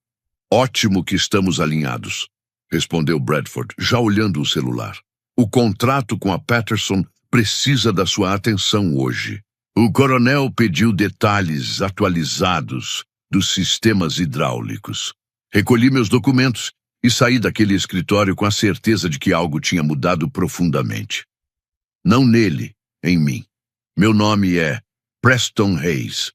Ótimo que estamos alinhados, respondeu Bradford, já olhando o celular. O contrato com a Patterson precisa da sua atenção hoje. O coronel pediu detalhes atualizados dos sistemas hidráulicos. Recolhi meus documentos e saí daquele escritório com a certeza de que algo tinha mudado profundamente. Não nele, em mim. Meu nome é Preston Hayes.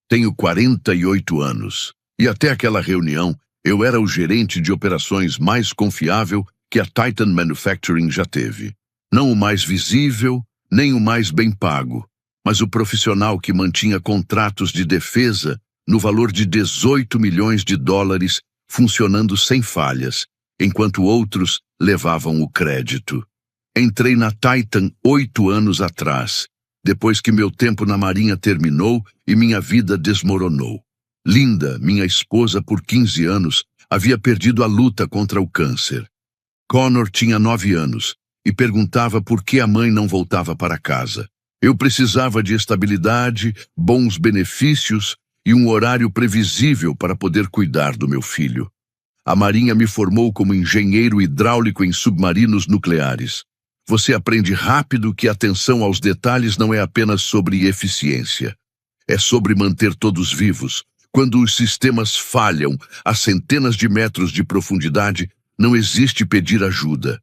Tenho 48 anos e até aquela reunião eu era o gerente de operações mais confiável que a Titan Manufacturing já teve. Não o mais visível, nem o mais bem pago, mas o profissional que mantinha contratos de defesa no valor de 18 milhões de dólares funcionando sem falhas, enquanto outros levavam o crédito. Entrei na Titan 8 anos atrás, depois que meu tempo na Marinha terminou e minha vida desmoronou. Linda, minha esposa por 15 anos, havia perdido a luta contra o câncer. Connor tinha 9 anos e perguntava por que a mãe não voltava para casa. Eu precisava de estabilidade, bons benefícios e um horário previsível para poder cuidar do meu filho. A Marinha me formou como engenheiro hidráulico em submarinos nucleares. Você aprende rápido que a atenção aos detalhes não é apenas sobre eficiência. É sobre manter todos vivos. Quando os sistemas falham a centenas de metros de profundidade, não existe pedir ajuda.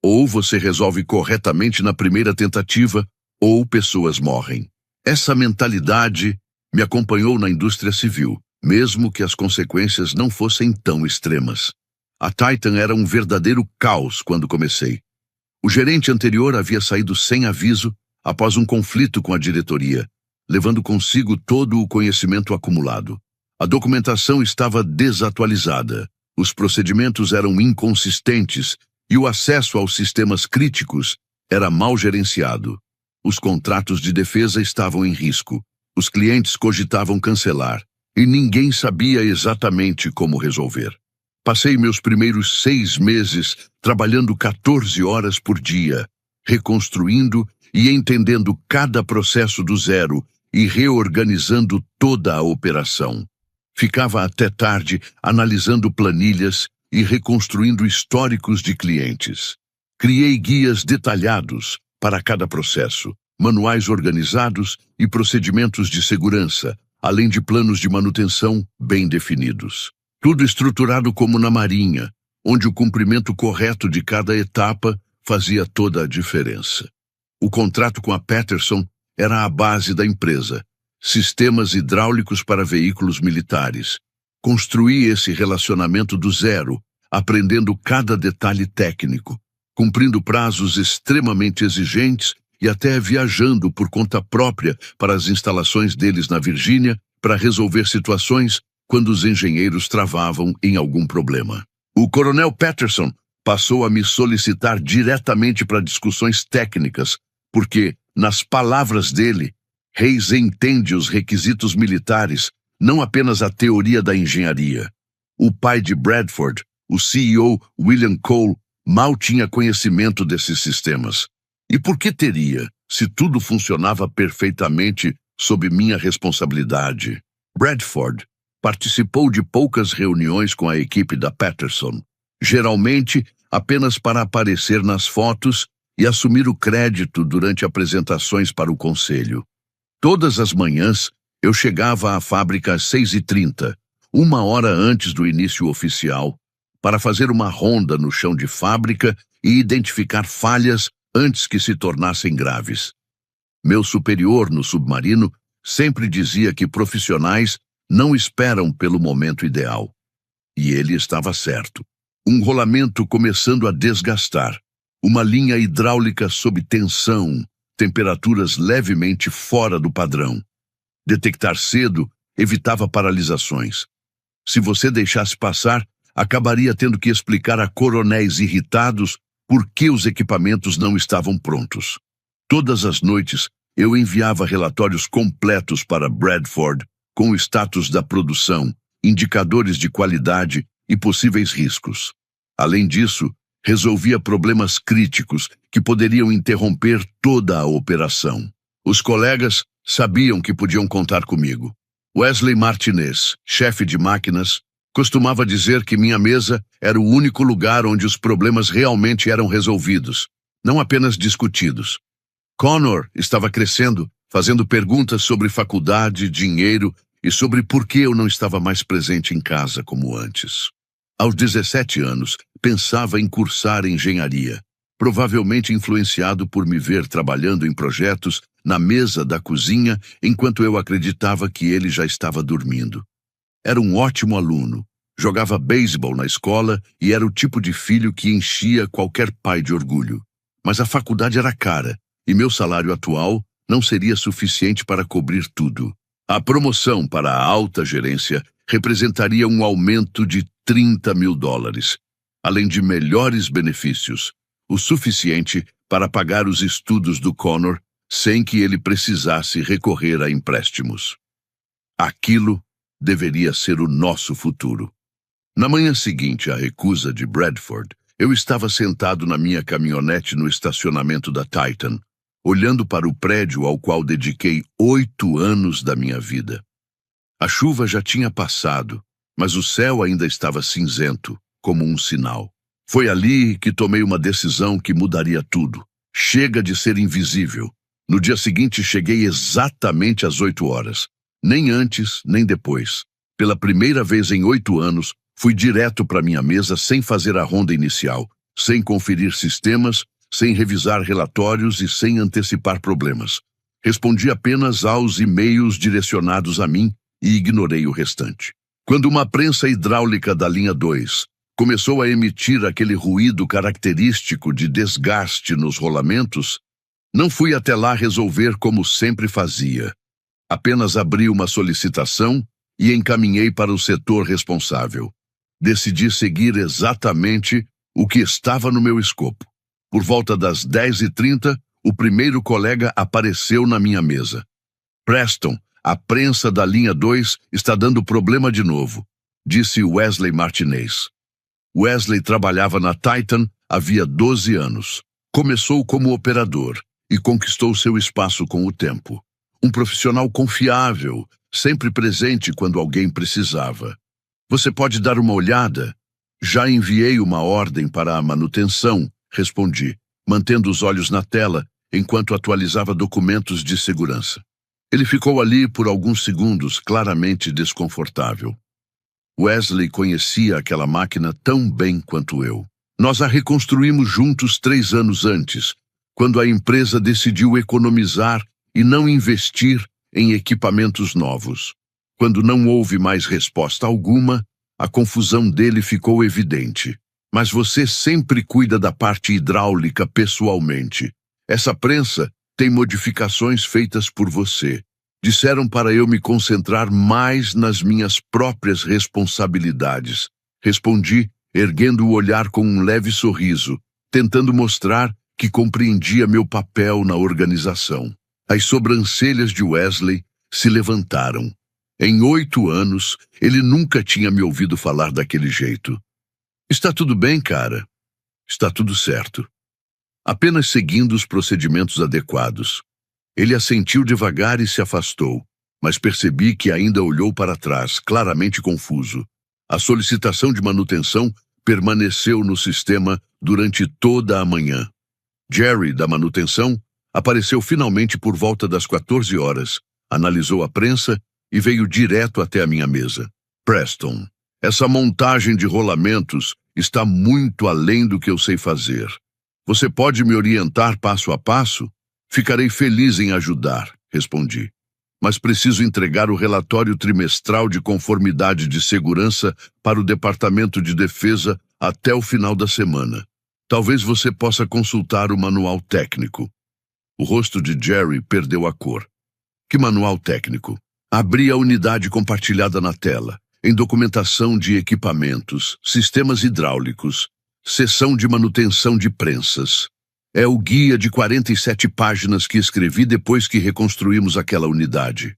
Ou você resolve corretamente na primeira tentativa, ou pessoas morrem. Essa mentalidade me acompanhou na indústria civil, mesmo que as consequências não fossem tão extremas. A Titan era um verdadeiro caos quando comecei. O gerente anterior havia saído sem aviso após um conflito com a diretoria, levando consigo todo o conhecimento acumulado. A documentação estava desatualizada, os procedimentos eram inconsistentes e o acesso aos sistemas críticos era mal gerenciado. Os contratos de defesa estavam em risco, os clientes cogitavam cancelar e ninguém sabia exatamente como resolver. Passei meus primeiros 6 meses trabalhando 14 horas por dia, reconstruindo e entendendo cada processo do zero e reorganizando toda a operação. Ficava até tarde analisando planilhas e reconstruindo históricos de clientes. Criei guias detalhados para cada processo, manuais organizados e procedimentos de segurança, além de planos de manutenção bem definidos. Tudo estruturado como na Marinha, onde o cumprimento correto de cada etapa fazia toda a diferença. O contrato com a Patterson era a base da empresa, sistemas hidráulicos para veículos militares. Construí esse relacionamento do zero, aprendendo cada detalhe técnico, cumprindo prazos extremamente exigentes e até viajando por conta própria para as instalações deles na Virgínia para resolver situações quando os engenheiros travavam em algum problema. O coronel Patterson passou a me solicitar diretamente para discussões técnicas, porque, nas palavras dele, Hayes entende os requisitos militares, não apenas a teoria da engenharia. O pai de Bradford, o CEO William Cole, mal tinha conhecimento desses sistemas. E por que teria, se tudo funcionava perfeitamente sob minha responsabilidade? Bradford participou de poucas reuniões com a equipe da Patterson, geralmente apenas para aparecer nas fotos e assumir o crédito durante apresentações para o conselho. Todas as manhãs, eu chegava à fábrica às 6h30, 1 hora antes do início oficial, para fazer uma ronda no chão de fábrica e identificar falhas antes que se tornassem graves. Meu superior no submarino sempre dizia que profissionais não esperam pelo momento ideal. E ele estava certo. Um rolamento começando a desgastar. Uma linha hidráulica sob tensão, temperaturas levemente fora do padrão. Detectar cedo evitava paralisações. Se você deixasse passar, acabaria tendo que explicar a coronéis irritados por que os equipamentos não estavam prontos. Todas as noites, eu enviava relatórios completos para Bradford com o status da produção, indicadores de qualidade e possíveis riscos. Além disso, resolvia problemas críticos que poderiam interromper toda a operação. Os colegas sabiam que podiam contar comigo. Wesley Martinez, chefe de máquinas, costumava dizer que minha mesa era o único lugar onde os problemas realmente eram resolvidos, não apenas discutidos. Connor estava crescendo, fazendo perguntas sobre faculdade, dinheiro e sobre por que eu não estava mais presente em casa como antes. Aos 17 anos, pensava em cursar engenharia, provavelmente influenciado por me ver trabalhando em projetos na mesa da cozinha enquanto eu acreditava que ele já estava dormindo. Era um ótimo aluno, jogava beisebol na escola e era o tipo de filho que enchia qualquer pai de orgulho. Mas a faculdade era cara e meu salário atual não seria suficiente para cobrir tudo. A promoção para a alta gerência representaria um aumento de $30 mil, além de melhores benefícios, o suficiente para pagar os estudos do Connor sem que ele precisasse recorrer a empréstimos. Aquilo deveria ser o nosso futuro. Na manhã seguinte à recusa de Bradford, eu estava sentado na minha caminhonete no estacionamento da Titan, olhando para o prédio ao qual dediquei 8 anos da minha vida. A chuva já tinha passado, mas o céu ainda estava cinzento, como um sinal. Foi ali que tomei uma decisão que mudaria tudo. Chega de ser invisível. No dia seguinte cheguei exatamente às 8 horas. Nem antes, nem depois. Pela primeira vez em 8 anos, fui direto para minha mesa sem fazer a ronda inicial, sem conferir sistemas, sem revisar relatórios e sem antecipar problemas. Respondi apenas aos e-mails direcionados a mim e ignorei o restante. Quando uma prensa hidráulica da linha 2 começou a emitir aquele ruído característico de desgaste nos rolamentos, não fui até lá resolver como sempre fazia. Apenas abri uma solicitação e encaminhei para o setor responsável. Decidi seguir exatamente o que estava no meu escopo. Por volta das 10h30, o primeiro colega apareceu na minha mesa. Preston, a prensa da linha 2 está dando problema de novo, disse Wesley Martinez. Wesley trabalhava na Titan havia 12 anos. Começou como operador e conquistou seu espaço com o tempo. Um profissional confiável, sempre presente quando alguém precisava. Você pode dar uma olhada? Já enviei uma ordem para a manutenção, respondi, mantendo os olhos na tela enquanto atualizava documentos de segurança. Ele ficou ali por alguns segundos, claramente desconfortável. Wesley conhecia aquela máquina tão bem quanto eu. Nós a reconstruímos juntos 3 anos antes, quando a empresa decidiu economizar e não investir em equipamentos novos. Quando não houve mais resposta alguma, a confusão dele ficou evidente. Mas você sempre cuida da parte hidráulica pessoalmente. Essa prensa tem modificações feitas por você. Disseram para eu me concentrar mais nas minhas próprias responsabilidades. Respondi, erguendo o olhar com um leve sorriso, tentando mostrar que compreendia meu papel na organização. As sobrancelhas de Wesley se levantaram. Em 8 anos, ele nunca tinha me ouvido falar daquele jeito. Está tudo bem, cara. Está tudo certo. Apenas seguindo os procedimentos adequados. Ele assentiu devagar e se afastou, mas percebi que ainda olhou para trás, claramente confuso. A solicitação de manutenção permaneceu no sistema durante toda a manhã. Jerry, da manutenção, apareceu finalmente por volta das 14 horas, analisou a prensa e veio direto até a minha mesa. Preston, essa montagem de rolamentos está muito além do que eu sei fazer. Você pode me orientar passo a passo? Ficarei feliz em ajudar, respondi. Mas preciso entregar o relatório trimestral de conformidade de segurança para o Departamento de Defesa até o final da semana. Talvez você possa consultar o manual técnico. O rosto de Jerry perdeu a cor. Que manual técnico? Abri a unidade compartilhada na tela, em documentação de equipamentos, sistemas hidráulicos, seção de manutenção de prensas. É o guia de 47 páginas que escrevi depois que reconstruímos aquela unidade.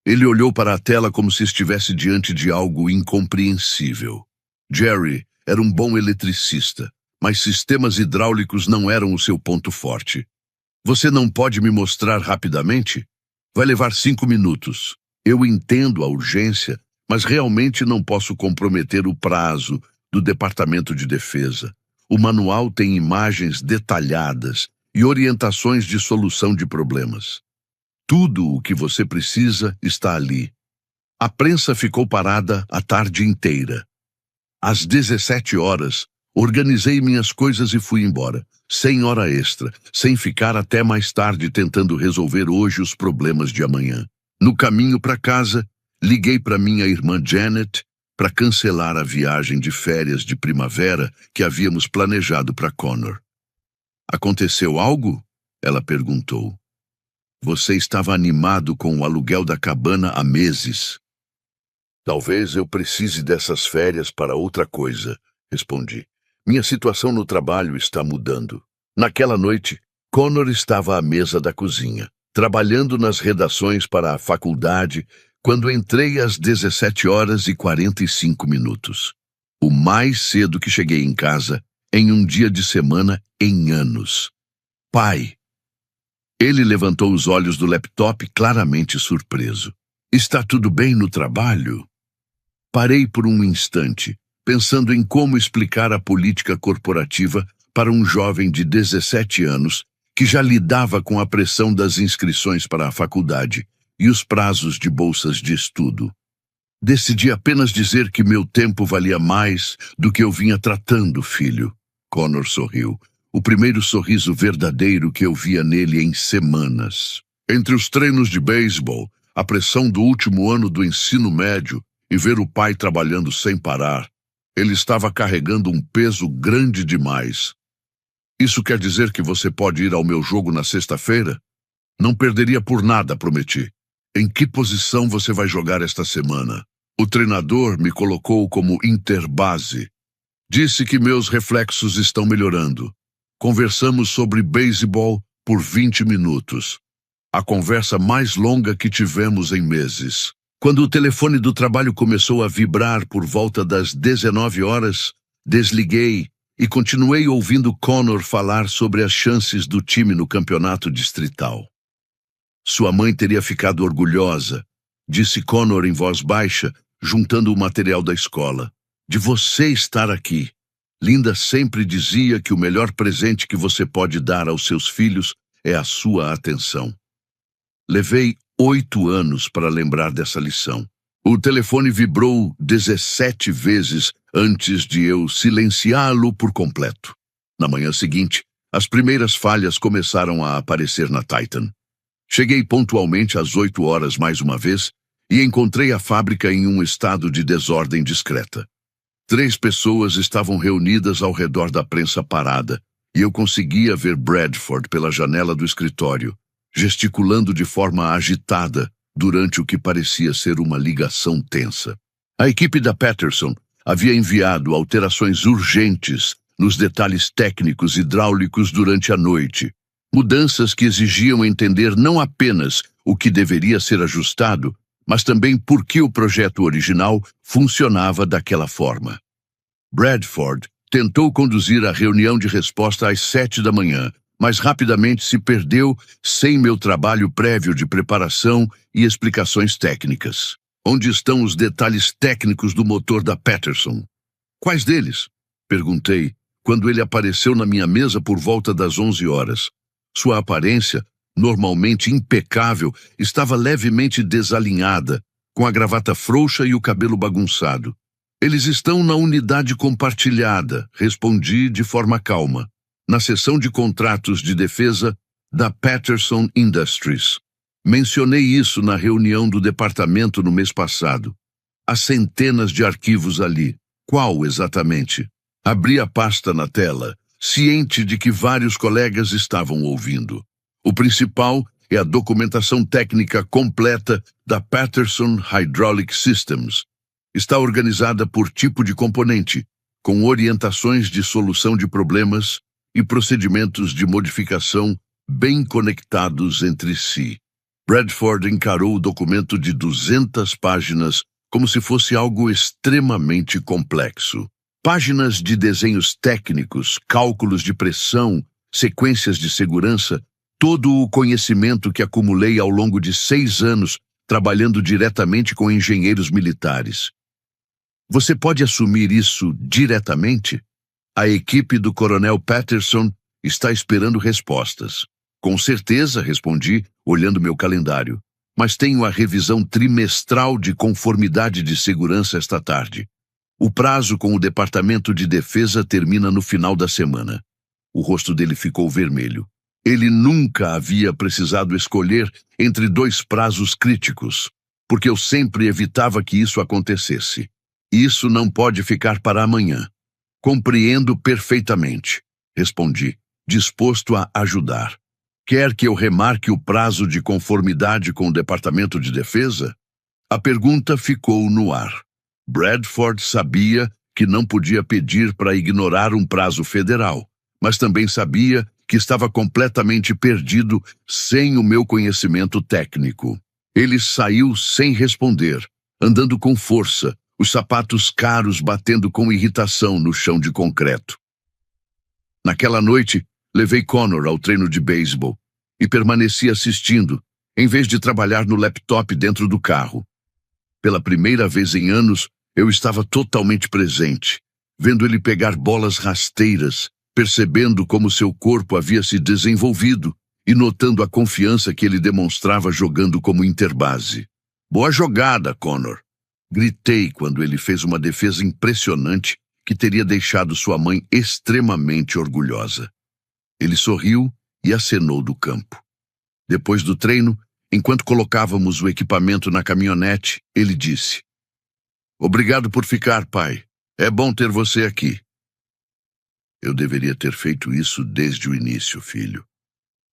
Ele olhou para a tela como se estivesse diante de algo incompreensível. Jerry era um bom eletricista, mas sistemas hidráulicos não eram o seu ponto forte. Você não pode me mostrar rapidamente? Vai levar 5 minutos. Eu entendo a urgência, mas realmente não posso comprometer o prazo do Departamento de Defesa. O manual tem imagens detalhadas e orientações de solução de problemas. Tudo o que você precisa está ali. A prensa ficou parada a tarde inteira. Às 17 horas, organizei minhas coisas e fui embora, sem hora extra, sem ficar até mais tarde tentando resolver hoje os problemas de amanhã. No caminho para casa, liguei para minha irmã Janet para cancelar a viagem de férias de primavera que havíamos planejado para Connor. Aconteceu algo? Ela perguntou. Você estava animado com o aluguel da cabana há meses. Talvez eu precise dessas férias para outra coisa, respondi. Minha situação no trabalho está mudando. Naquela noite, Connor estava à mesa da cozinha, trabalhando nas redações para a faculdade, quando entrei às 17h45. O mais cedo que cheguei em casa em um dia de semana em anos. Pai! Ele levantou os olhos do laptop claramente surpreso. Está tudo bem no trabalho? Parei por um instante, pensando em como explicar a política corporativa para um jovem de 17 anos que já lidava com a pressão das inscrições para a faculdade e os prazos de bolsas de estudo. Decidi apenas dizer que meu tempo valia mais do que eu vinha tratando, filho. Connor sorriu. O primeiro sorriso verdadeiro que eu via nele em semanas. Entre os treinos de beisebol, a pressão do último ano do ensino médio e ver o pai trabalhando sem parar, ele estava carregando um peso grande demais. Isso quer dizer que você pode ir ao meu jogo na sexta-feira? Não perderia por nada, prometi. Em que posição você vai jogar esta semana? O treinador me colocou como interbase. Disse que meus reflexos estão melhorando. Conversamos sobre beisebol por 20 minutos. A conversa mais longa que tivemos em meses. Quando o telefone do trabalho começou a vibrar por volta das 19 horas, desliguei e continuei ouvindo Connor falar sobre as chances do time no campeonato distrital. Sua mãe teria ficado orgulhosa, disse Connor em voz baixa, juntando o material da escola. De você estar aqui. Linda sempre dizia que o melhor presente que você pode dar aos seus filhos é a sua atenção. Levei 8 anos para lembrar dessa lição. O telefone vibrou 17 vezes antes de eu silenciá-lo por completo. Na manhã seguinte, as primeiras falhas começaram a aparecer na Titan. Cheguei pontualmente às 8 horas mais uma vez e encontrei a fábrica em um estado de desordem discreta. 3 pessoas estavam reunidas ao redor da prensa parada e eu conseguia ver Bradford pela janela do escritório, gesticulando de forma agitada durante o que parecia ser uma ligação tensa. A equipe da Patterson havia enviado alterações urgentes nos detalhes técnicos hidráulicos durante a noite, mudanças que exigiam entender não apenas o que deveria ser ajustado, mas também por que o projeto original funcionava daquela forma. Bradford tentou conduzir a reunião de resposta às 7 da manhã, mas rapidamente se perdeu sem meu trabalho prévio de preparação e explicações técnicas. Onde estão os detalhes técnicos do motor da Patterson? Quais deles? Perguntei, quando ele apareceu na minha mesa por volta das 11 horas. Sua aparência, normalmente impecável, estava levemente desalinhada, com a gravata frouxa e o cabelo bagunçado. Eles estão na unidade compartilhada, respondi de forma calma, na seção de contratos de defesa da Patterson Industries. Mencionei isso na reunião do departamento no mês passado. Há centenas de arquivos ali. Qual exatamente? Abri a pasta na tela, ciente de que vários colegas estavam ouvindo. O principal é a documentação técnica completa da Patterson Hydraulic Systems. Está organizada por tipo de componente, com orientações de solução de problemas e procedimentos de modificação bem conectados entre si. Bradford encarou o documento de 200 páginas como se fosse algo extremamente complexo. Páginas de desenhos técnicos, cálculos de pressão, sequências de segurança, todo o conhecimento que acumulei ao longo de 6 anos trabalhando diretamente com engenheiros militares. Você pode assumir isso diretamente? A equipe do Coronel Patterson está esperando respostas. Com certeza, respondi, olhando meu calendário. Mas tenho a revisão trimestral de conformidade de segurança esta tarde. O prazo com o Departamento de Defesa termina no final da semana. O rosto dele ficou vermelho. Ele nunca havia precisado escolher entre 2 prazos críticos, porque eu sempre evitava que isso acontecesse. Isso não pode ficar para amanhã. Compreendo perfeitamente, respondi, disposto a ajudar. Quer que eu remarque o prazo de conformidade com o Departamento de Defesa? A pergunta ficou no ar. Bradford sabia que não podia pedir para ignorar um prazo federal, mas também sabia que estava completamente perdido sem o meu conhecimento técnico. Ele saiu sem responder, andando com força, os sapatos caros batendo com irritação no chão de concreto. Naquela noite, levei Connor ao treino de beisebol e permaneci assistindo, em vez de trabalhar no laptop dentro do carro. Pela primeira vez em anos, eu estava totalmente presente, vendo ele pegar bolas rasteiras, percebendo como seu corpo havia se desenvolvido e notando a confiança que ele demonstrava jogando como interbase. Boa jogada, Connor! Gritei quando ele fez uma defesa impressionante que teria deixado sua mãe extremamente orgulhosa. Ele sorriu e acenou do campo. Depois do treino, enquanto colocávamos o equipamento na caminhonete, ele disse: "Obrigado por ficar, pai. É bom ter você aqui." Eu deveria ter feito isso desde o início, filho.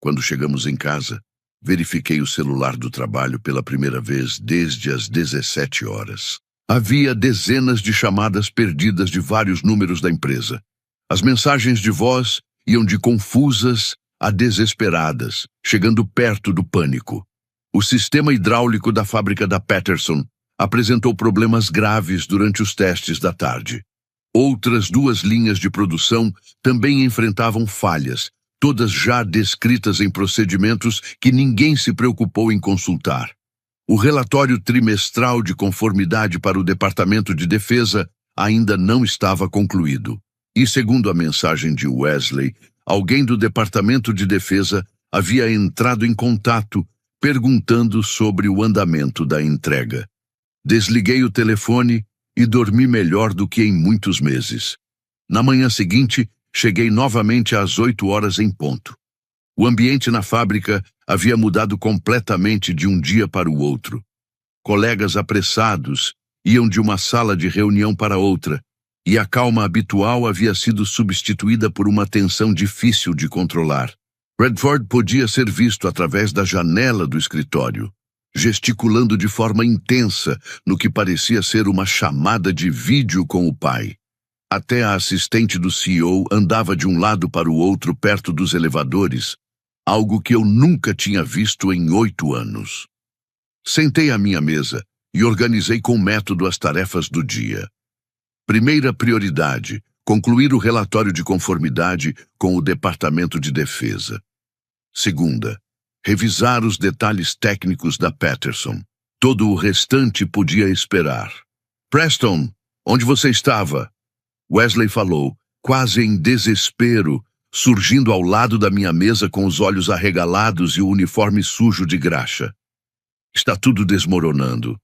Quando chegamos em casa, verifiquei o celular do trabalho pela primeira vez desde as 17 horas. Havia dezenas de chamadas perdidas de vários números da empresa. As mensagens de voz iam de confusas a desesperadas, chegando perto do pânico. O sistema hidráulico da fábrica da Patterson apresentou problemas graves durante os testes da tarde. Outras 2 linhas de produção também enfrentavam falhas, todas já descritas em procedimentos que ninguém se preocupou em consultar. O relatório trimestral de conformidade para o Departamento de Defesa ainda não estava concluído. E, segundo a mensagem de Wesley, alguém do Departamento de Defesa havia entrado em contato perguntando sobre o andamento da entrega. Desliguei o telefone e dormi melhor do que em muitos meses. Na manhã seguinte, cheguei novamente às 8 horas em ponto. O ambiente na fábrica havia mudado completamente de um dia para o outro. Colegas apressados iam de uma sala de reunião para outra, e a calma habitual havia sido substituída por uma tensão difícil de controlar. Bradford podia ser visto através da janela do escritório, gesticulando de forma intensa no que parecia ser uma chamada de vídeo com o pai. Até a assistente do CEO andava de um lado para o outro perto dos elevadores, algo que eu nunca tinha visto em 8 anos. Sentei à minha mesa e organizei com método as tarefas do dia. Primeira prioridade: concluir o relatório de conformidade com o Departamento de Defesa. Segunda: revisar os detalhes técnicos da Patterson. Todo o restante podia esperar. "Preston, onde você estava?" Wesley falou, quase em desespero, surgindo ao lado da minha mesa com os olhos arregalados e o uniforme sujo de graxa. "Está tudo desmoronando.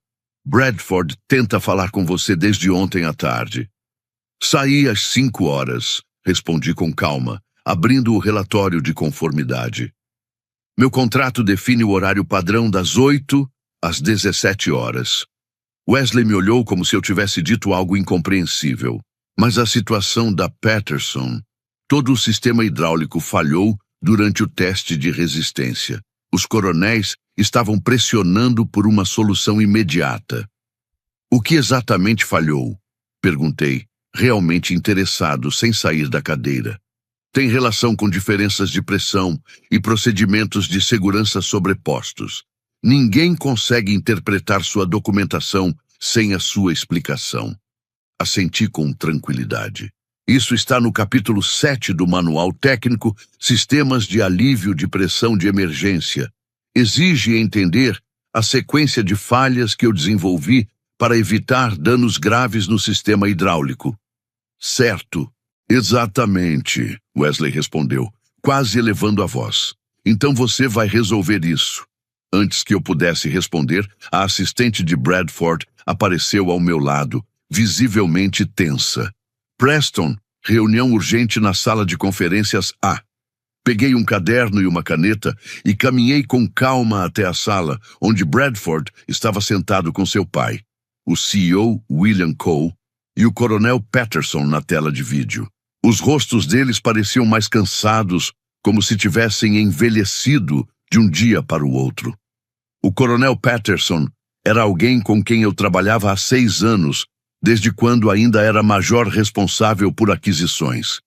Bradford tenta falar com você desde ontem à tarde." "Saí às 5 horas, respondi com calma, abrindo o relatório de conformidade. "Meu contrato define o horário padrão das 8 às 17 horas. Wesley me olhou como se eu tivesse dito algo incompreensível. "Mas a situação da Patterson..." Todo o sistema hidráulico falhou durante o teste de resistência. Os coronéis estavam pressionando por uma solução imediata. O que exatamente falhou? Perguntei, realmente interessado, sem sair da cadeira. Tem relação com diferenças de pressão e procedimentos de segurança sobrepostos. Ninguém consegue interpretar sua documentação sem a sua explicação. Assenti com tranquilidade. Isso está no capítulo 7 do Manual Técnico Sistemas de Alívio de Pressão de Emergência. Exige entender a sequência de falhas que eu desenvolvi para evitar danos graves no sistema hidráulico. Certo. Exatamente, Wesley respondeu, quase elevando a voz. Então você vai resolver isso. Antes que eu pudesse responder, a assistente de Bradford apareceu ao meu lado, visivelmente tensa. Preston, reunião urgente na sala de conferências A. Peguei um caderno e uma caneta e caminhei com calma até a sala, onde Bradford estava sentado com seu pai, o CEO William Cole e o coronel Patterson na tela de vídeo. Os rostos deles pareciam mais cansados, como se tivessem envelhecido de um dia para o outro. O coronel Patterson era alguém com quem eu trabalhava há 6 anos, desde quando ainda era major responsável por aquisições.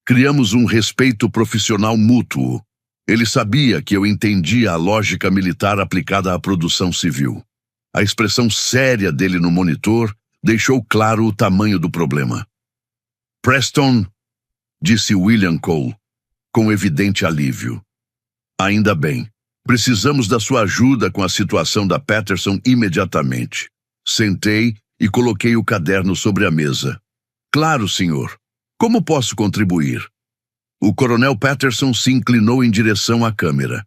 Criamos um respeito profissional mútuo. Ele sabia que eu entendia a lógica militar aplicada à produção civil. A expressão séria dele no monitor deixou claro o tamanho do problema. Preston, disse William Cole, com evidente alívio. Ainda bem. Precisamos da sua ajuda com a situação da Patterson imediatamente. Sentei e coloquei o caderno sobre a mesa. Claro, senhor. Como posso contribuir? O coronel Patterson se inclinou em direção à câmera.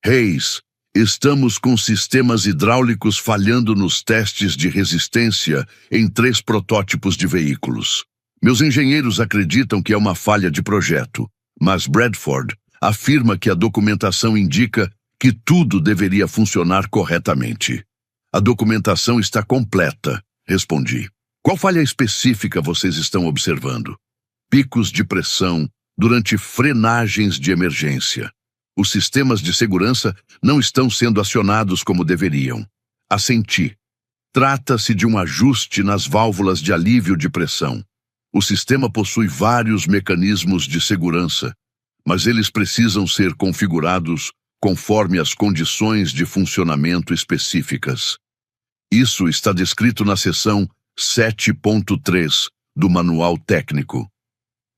Hayes, estamos com sistemas hidráulicos falhando nos testes de resistência em 3 protótipos de veículos. Meus engenheiros acreditam que é uma falha de projeto, mas Bradford afirma que a documentação indica que tudo deveria funcionar corretamente. A documentação está completa, respondi. Qual falha específica vocês estão observando? Picos de pressão durante frenagens de emergência. Os sistemas de segurança não estão sendo acionados como deveriam. Assenti. Trata-se de um ajuste nas válvulas de alívio de pressão. O sistema possui vários mecanismos de segurança, mas eles precisam ser configurados conforme as condições de funcionamento específicas. Isso está descrito na seção 7.3 do Manual Técnico.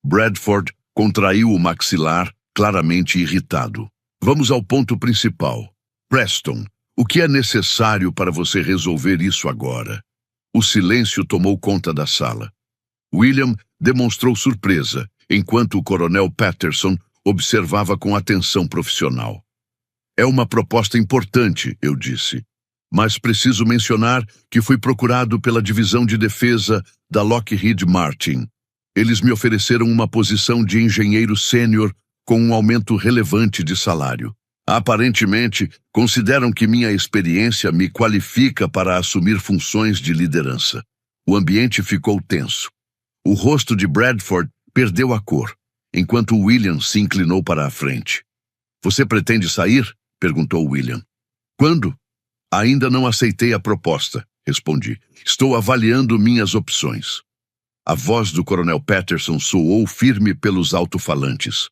Bradford contraiu o maxilar, claramente irritado. Vamos ao ponto principal. Preston, o que é necessário para você resolver isso agora? O silêncio tomou conta da sala. William demonstrou surpresa, enquanto o coronel Patterson observava com atenção profissional. É uma proposta importante, eu disse, mas preciso mencionar que fui procurado pela Divisão de Defesa da Lockheed Martin. Eles me ofereceram uma posição de engenheiro sênior com um aumento relevante de salário. Aparentemente, consideram que minha experiência me qualifica para assumir funções de liderança. O ambiente ficou tenso. O rosto de Bradford perdeu a cor, enquanto William se inclinou para a frente. Você pretende sair? Perguntou William. Quando? Ainda não aceitei a proposta, respondi. Estou avaliando minhas opções. A voz do coronel Patterson soou firme pelos alto-falantes.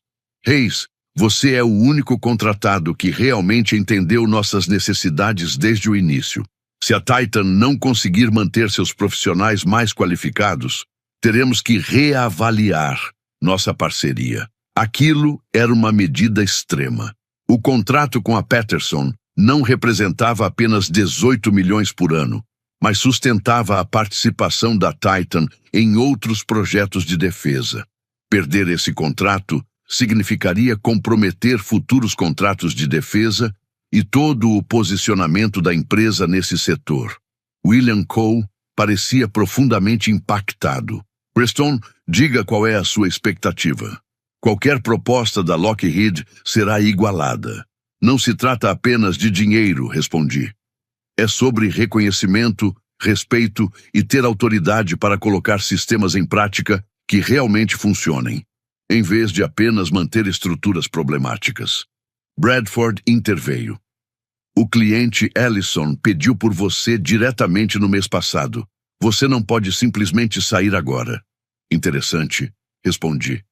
Hayes, você é o único contratado que realmente entendeu nossas necessidades desde o início. Se a Titan não conseguir manter seus profissionais mais qualificados, teremos que reavaliar nossa parceria. Aquilo era uma medida extrema. O contrato com a Patterson não representava apenas 18 milhões por ano, mas sustentava a participação da Titan em outros projetos de defesa. Perder esse contrato significaria comprometer futuros contratos de defesa e todo o posicionamento da empresa nesse setor. William Cole parecia profundamente impactado. Preston, diga qual é a sua expectativa. Qualquer proposta da Lockheed será igualada. Não se trata apenas de dinheiro, respondi. É sobre reconhecimento, respeito e ter autoridade para colocar sistemas em prática que realmente funcionem. em vez de apenas manter estruturas problemáticas. Bradford interveio. O cliente Ellison pediu por você diretamente no mês passado. Você não pode simplesmente sair agora. Interessante, respondi.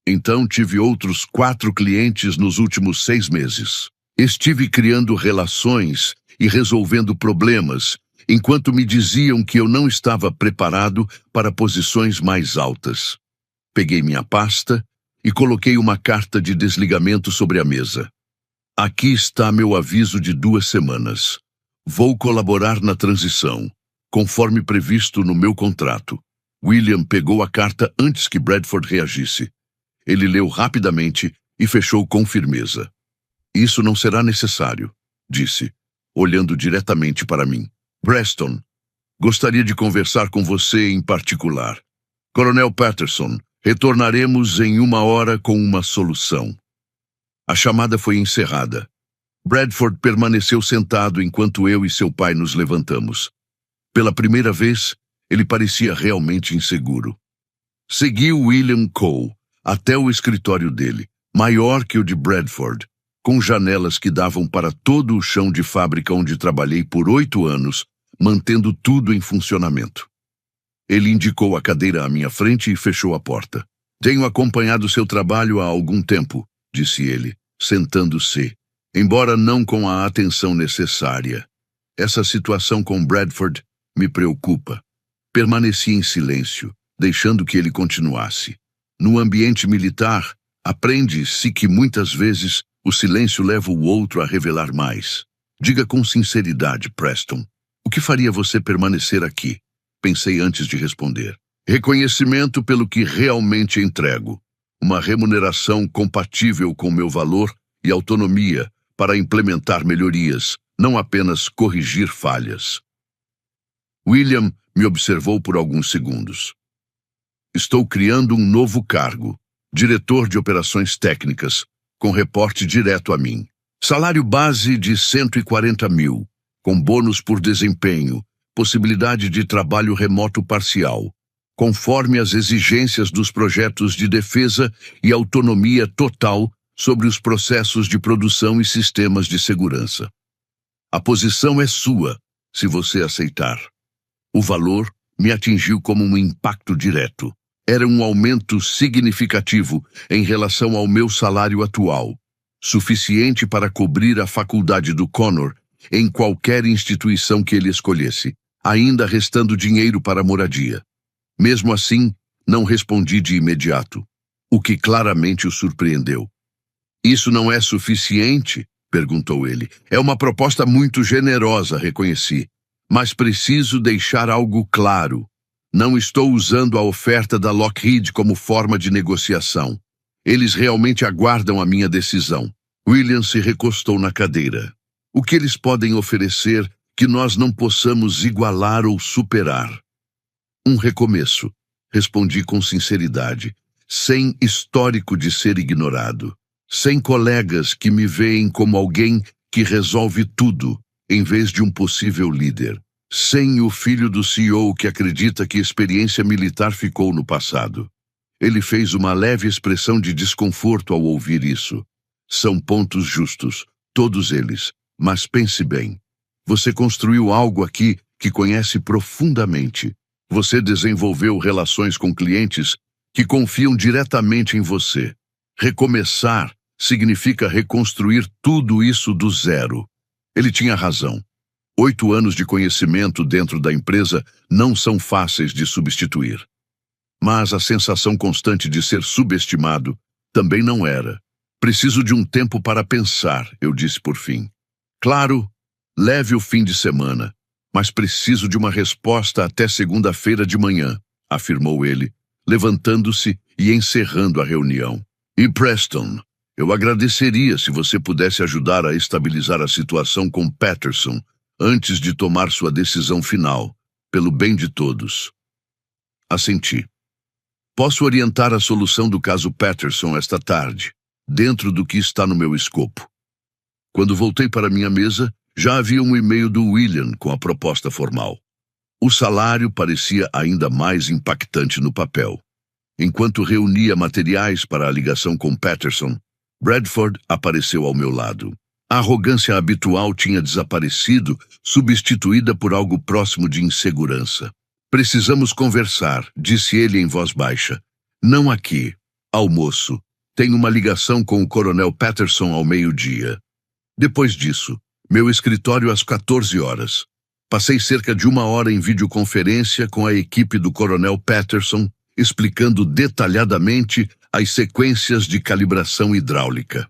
Então tive outros 4 clientes nos últimos 6 meses. Estive criando relações e resolvendo problemas, enquanto me diziam que eu não estava preparado para posições mais altas. Peguei minha pasta e coloquei uma carta de desligamento sobre a mesa. Aqui está meu aviso de 2 semanas. Vou colaborar na transição, conforme previsto no meu contrato. William pegou a carta antes que Bradford reagisse. Ele leu rapidamente e fechou com firmeza. Isso não será necessário, disse, olhando diretamente para mim. Preston, gostaria de conversar com você em particular. Coronel Patterson, retornaremos em 1 hora com uma solução. A chamada foi encerrada. Bradford permaneceu sentado enquanto eu e seu pai nos levantamos. Pela primeira vez, ele parecia realmente inseguro. Segui William Cole até o escritório dele, maior que o de Bradford, com janelas que davam para todo o chão de fábrica onde trabalhei por 8 anos, mantendo tudo em funcionamento. Ele indicou a cadeira à minha frente e fechou a porta. Tenho acompanhado seu trabalho há algum tempo, disse ele, sentando-se, embora não com a atenção necessária. Essa situação com Bradford me preocupa. Permaneci em silêncio, deixando que ele continuasse. No ambiente militar, aprende-se que muitas vezes o silêncio leva o outro a revelar mais. Diga com sinceridade, Preston. O que faria você permanecer aqui? Pensei antes de responder. Reconhecimento pelo que realmente entrego. Uma remuneração compatível com meu valor e autonomia para implementar melhorias, não apenas corrigir falhas. William me observou por alguns segundos. Estou criando um novo cargo, diretor de operações técnicas, com reporte direto a mim. Salário base de 140 mil, com bônus por desempenho, possibilidade de trabalho remoto parcial, conforme as exigências dos projetos de defesa e autonomia total sobre os processos de produção e sistemas de segurança. A posição é sua, se você aceitar. O valor me atingiu como um impacto direto. Era um aumento significativo em relação ao meu salário atual, suficiente para cobrir a faculdade do Connor em qualquer instituição que ele escolhesse, ainda restando dinheiro para moradia. Mesmo assim, não respondi de imediato, o que claramente o surpreendeu. Isso não é suficiente? Perguntou ele. É uma proposta muito generosa, reconheci. Mas preciso deixar algo claro. Não estou usando a oferta da Lockheed como forma de negociação. Eles realmente aguardam a minha decisão. William se recostou na cadeira. O que eles podem oferecer que nós não possamos igualar ou superar? Um recomeço, respondi com sinceridade, sem histórico de ser ignorado, sem colegas que me veem como alguém que resolve tudo, em vez de um possível líder, sem o filho do CEO que acredita que experiência militar ficou no passado. Ele fez uma leve expressão de desconforto ao ouvir isso. São pontos justos, todos eles, mas pense bem. Você construiu algo aqui que conhece profundamente. Você desenvolveu relações com clientes que confiam diretamente em você. Recomeçar significa reconstruir tudo isso do zero. Ele tinha razão. 8 anos de conhecimento dentro da empresa não são fáceis de substituir. Mas a sensação constante de ser subestimado também não era. Preciso de um tempo para pensar, eu disse por fim. Claro, leve o fim de semana, mas preciso de uma resposta até segunda-feira de manhã, afirmou ele, levantando-se e encerrando a reunião. E Preston, eu agradeceria se você pudesse ajudar a estabilizar a situação com Patterson antes de tomar sua decisão final, pelo bem de todos. Assenti. Posso orientar a solução do caso Patterson esta tarde, dentro do que está no meu escopo. Quando voltei para minha mesa, já havia um e-mail do William com a proposta formal. O salário parecia ainda mais impactante no papel. Enquanto reunia materiais para a ligação com Patterson, Bradford apareceu ao meu lado. A arrogância habitual tinha desaparecido, substituída por algo próximo de insegurança. Precisamos conversar, disse ele em voz baixa. Não aqui. Almoço. Tenho uma ligação com o Coronel Patterson ao meio-dia. Depois disso, meu escritório às 14 horas. Passei cerca de 1 hora em videoconferência com a equipe do Coronel Patterson, explicando detalhadamente as sequências de calibração hidráulica.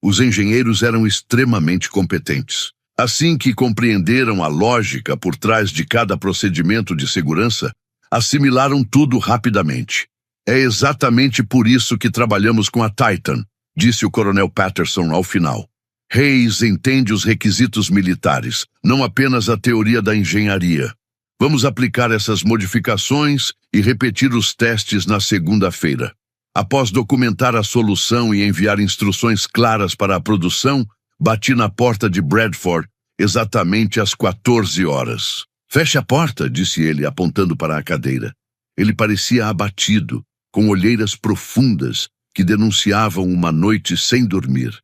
Os engenheiros eram extremamente competentes. Assim que compreenderam a lógica por trás de cada procedimento de segurança, assimilaram tudo rapidamente. É exatamente por isso que trabalhamos com a Titan, disse o Coronel Patterson ao final. Hayes entende os requisitos militares, não apenas a teoria da engenharia. Vamos aplicar essas modificações e repetir os testes na segunda-feira. Após documentar a solução e enviar instruções claras para a produção, bati na porta de Bradford exatamente às 14 horas. Feche a porta, disse ele, apontando para a cadeira. Ele parecia abatido, com olheiras profundas que denunciavam uma noite sem dormir.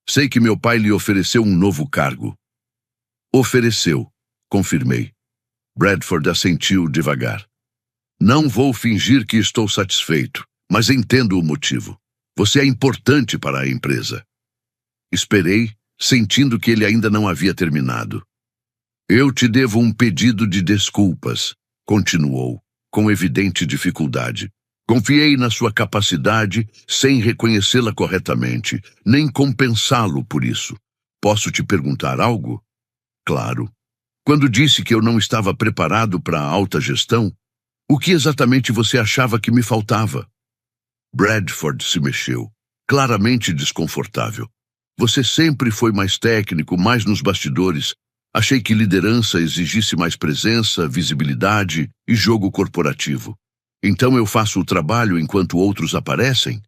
Sei que meu pai lhe ofereceu um novo cargo. Ofereceu, confirmei. Bradford assentiu devagar. Não vou fingir que estou satisfeito, mas entendo o motivo. Você é importante para a empresa. Esperei, sentindo que ele ainda não havia terminado. Eu te devo um pedido de desculpas, continuou, com evidente dificuldade. Confiei na sua capacidade sem reconhecê-la corretamente, nem compensá-lo por isso. Posso te perguntar algo? Claro. Quando disse que eu não estava preparado para a alta gestão, o que exatamente você achava que me faltava? Bradford se mexeu, claramente desconfortável. Você sempre foi mais técnico, mais nos bastidores. Achei que liderança exigisse mais presença, visibilidade e jogo corporativo. Então eu faço o trabalho enquanto outros aparecem?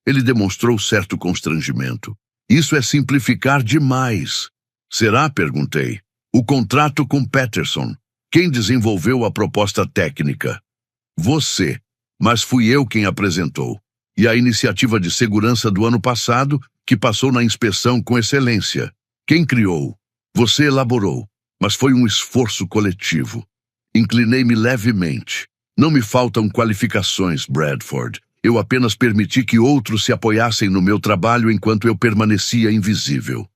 Ele demonstrou certo constrangimento. Isso é simplificar demais. Será? Perguntei. O contrato com Patterson. Quem desenvolveu a proposta técnica? Você. Mas fui eu quem apresentou. E a iniciativa de segurança do ano passado, que passou na inspeção com excelência. Quem criou? Você elaborou. Mas foi um esforço coletivo. Inclinei-me levemente. Não me faltam qualificações, Bradford. Eu apenas permiti que outros se apoiassem no meu trabalho enquanto eu permanecia invisível.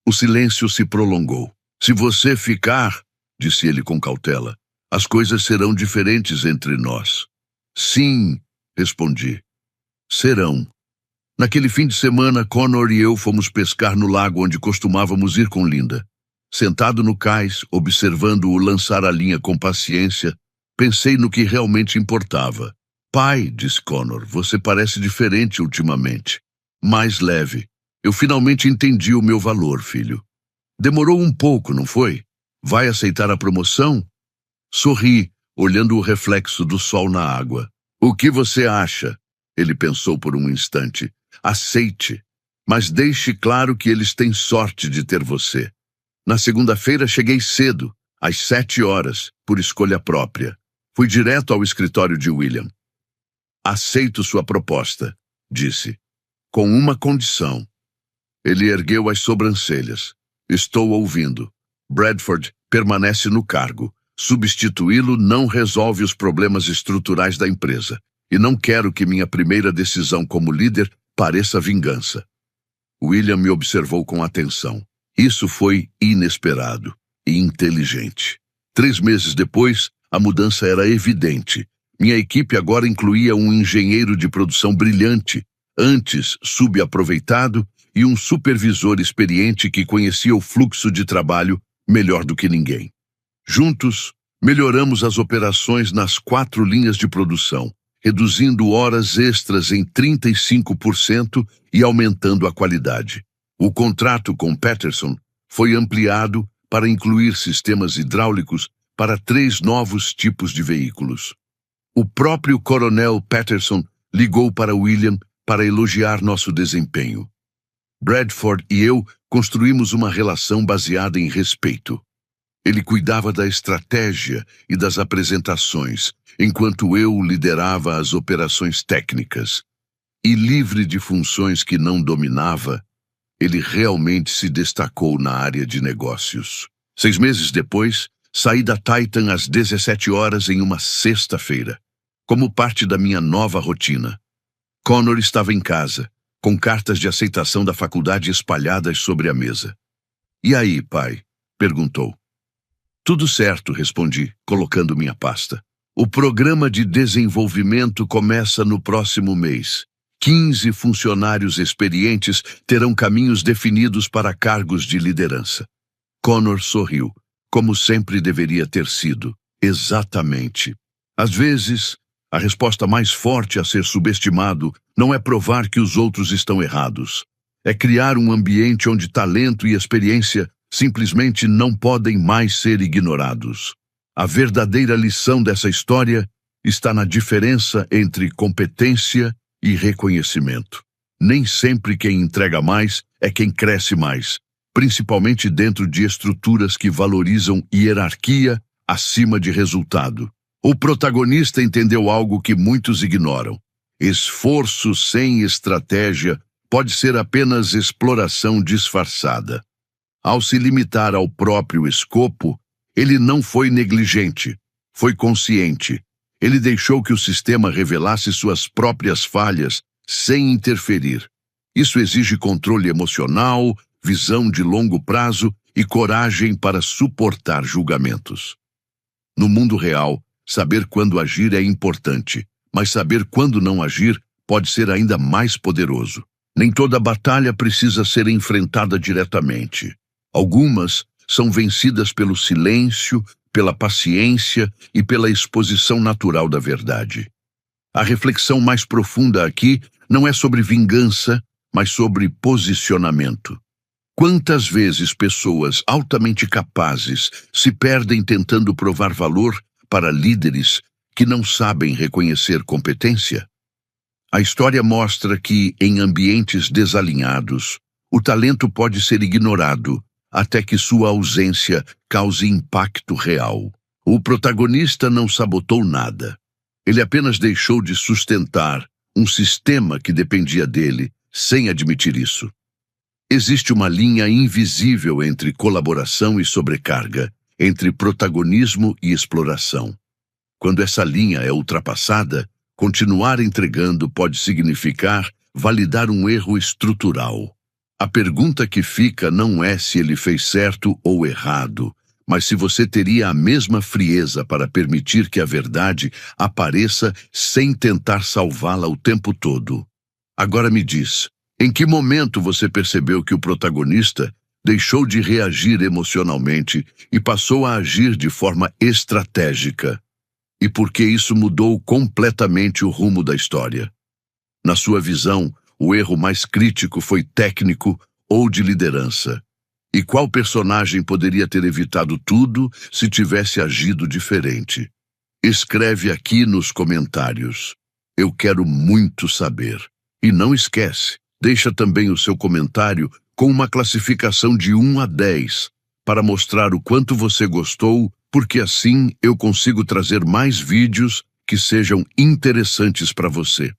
O silêncio se prolongou. Se você ficar, disse ele com cautela, as coisas serão diferentes entre nós. Sim, respondi. Serão. Naquele fim de semana, Connor e eu fomos pescar no lago onde costumávamos ir com Linda. Sentado no cais, observando-o lançar a linha com paciência, pensei no que realmente importava. Pai, disse Connor, você parece diferente ultimamente. Mais leve. Eu finalmente entendi o meu valor, filho. Demorou um pouco, não foi? Vai aceitar a promoção? Sorri, olhando o reflexo do sol na água. O que você acha? Ele pensou por um instante. Aceite, mas deixe claro que eles têm sorte de ter você. Na segunda-feira cheguei cedo, às 7 horas, por escolha própria. Fui direto ao escritório de William. Aceito sua proposta, disse, com uma condição. Ele ergueu as sobrancelhas. Estou ouvindo. Bradford permanece no cargo. Substituí-lo não resolve os problemas estruturais da empresa. E não quero que minha primeira decisão como líder pareça vingança. William me observou com atenção. Isso foi inesperado e inteligente. 3 meses depois, a mudança era evidente. Minha equipe agora incluía um engenheiro de produção brilhante, antes subaproveitado, e um supervisor experiente que conhecia o fluxo de trabalho melhor do que ninguém. Juntos, melhoramos as operações nas 4 linhas de produção, reduzindo horas extras em 35% e aumentando a qualidade. O contrato com Patterson foi ampliado para incluir sistemas hidráulicos para 3 novos tipos de veículos. O próprio Coronel Patterson ligou para William para elogiar nosso desempenho. Bradford e eu construímos uma relação baseada em respeito. Ele cuidava da estratégia e das apresentações, enquanto eu liderava as operações técnicas. E livre de funções que não dominava, ele realmente se destacou na área de negócios. 6 meses depois, saí da Titan às 17 horas em uma sexta-feira, como parte da minha nova rotina. Connor estava em casa, com cartas de aceitação da faculdade espalhadas sobre a mesa. "E aí, pai?" perguntou. "Tudo certo", respondi, colocando minha pasta. "O programa de desenvolvimento começa no próximo mês. 15 funcionários experientes terão caminhos definidos para cargos de liderança." Connor sorriu, como sempre deveria ter sido. Exatamente. Às vezes, a resposta mais forte a ser subestimado não é provar que os outros estão errados. É criar um ambiente onde talento e experiência simplesmente não podem mais ser ignorados. A verdadeira lição dessa história está na diferença entre competência e reconhecimento. Nem sempre quem entrega mais é quem cresce mais, principalmente dentro de estruturas que valorizam hierarquia acima de resultado. O protagonista entendeu algo que muitos ignoram. Esforço sem estratégia pode ser apenas exploração disfarçada. Ao se limitar ao próprio escopo, ele não foi negligente, foi consciente. Ele deixou que o sistema revelasse suas próprias falhas sem interferir. Isso exige controle emocional, visão de longo prazo e coragem para suportar julgamentos. No mundo real, saber quando agir é importante, mas saber quando não agir pode ser ainda mais poderoso. Nem toda batalha precisa ser enfrentada diretamente. Algumas são vencidas pelo silêncio, pela paciência e pela exposição natural da verdade. A reflexão mais profunda aqui não é sobre vingança, mas sobre posicionamento. Quantas vezes pessoas altamente capazes se perdem tentando provar valor para líderes que não sabem reconhecer competência? A história mostra que, em ambientes desalinhados, o talento pode ser ignorado até que sua ausência cause impacto real. O protagonista não sabotou nada. Ele apenas deixou de sustentar um sistema que dependia dele, sem admitir isso. Existe uma linha invisível entre colaboração e sobrecarga, entre protagonismo e exploração. Quando essa linha é ultrapassada, continuar entregando pode significar validar um erro estrutural. A pergunta que fica não é se ele fez certo ou errado, mas se você teria a mesma frieza para permitir que a verdade apareça sem tentar salvá-la o tempo todo. Agora me diz, em que momento você percebeu que o protagonista deixou de reagir emocionalmente e passou a agir de forma estratégica? E por que isso mudou completamente o rumo da história? Na sua visão, o erro mais crítico foi técnico ou de liderança? E qual personagem poderia ter evitado tudo se tivesse agido diferente? Escreve aqui nos comentários. Eu quero muito saber. E não esquece, deixa também o seu comentário com uma classificação de 1 a 10, para mostrar o quanto você gostou, porque assim eu consigo trazer mais vídeos que sejam interessantes para você.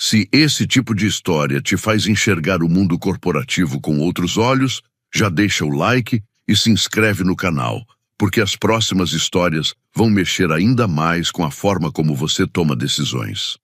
Se esse tipo de história te faz enxergar o mundo corporativo com outros olhos, já deixa o like e se inscreve no canal, porque as próximas histórias vão mexer ainda mais com a forma como você toma decisões.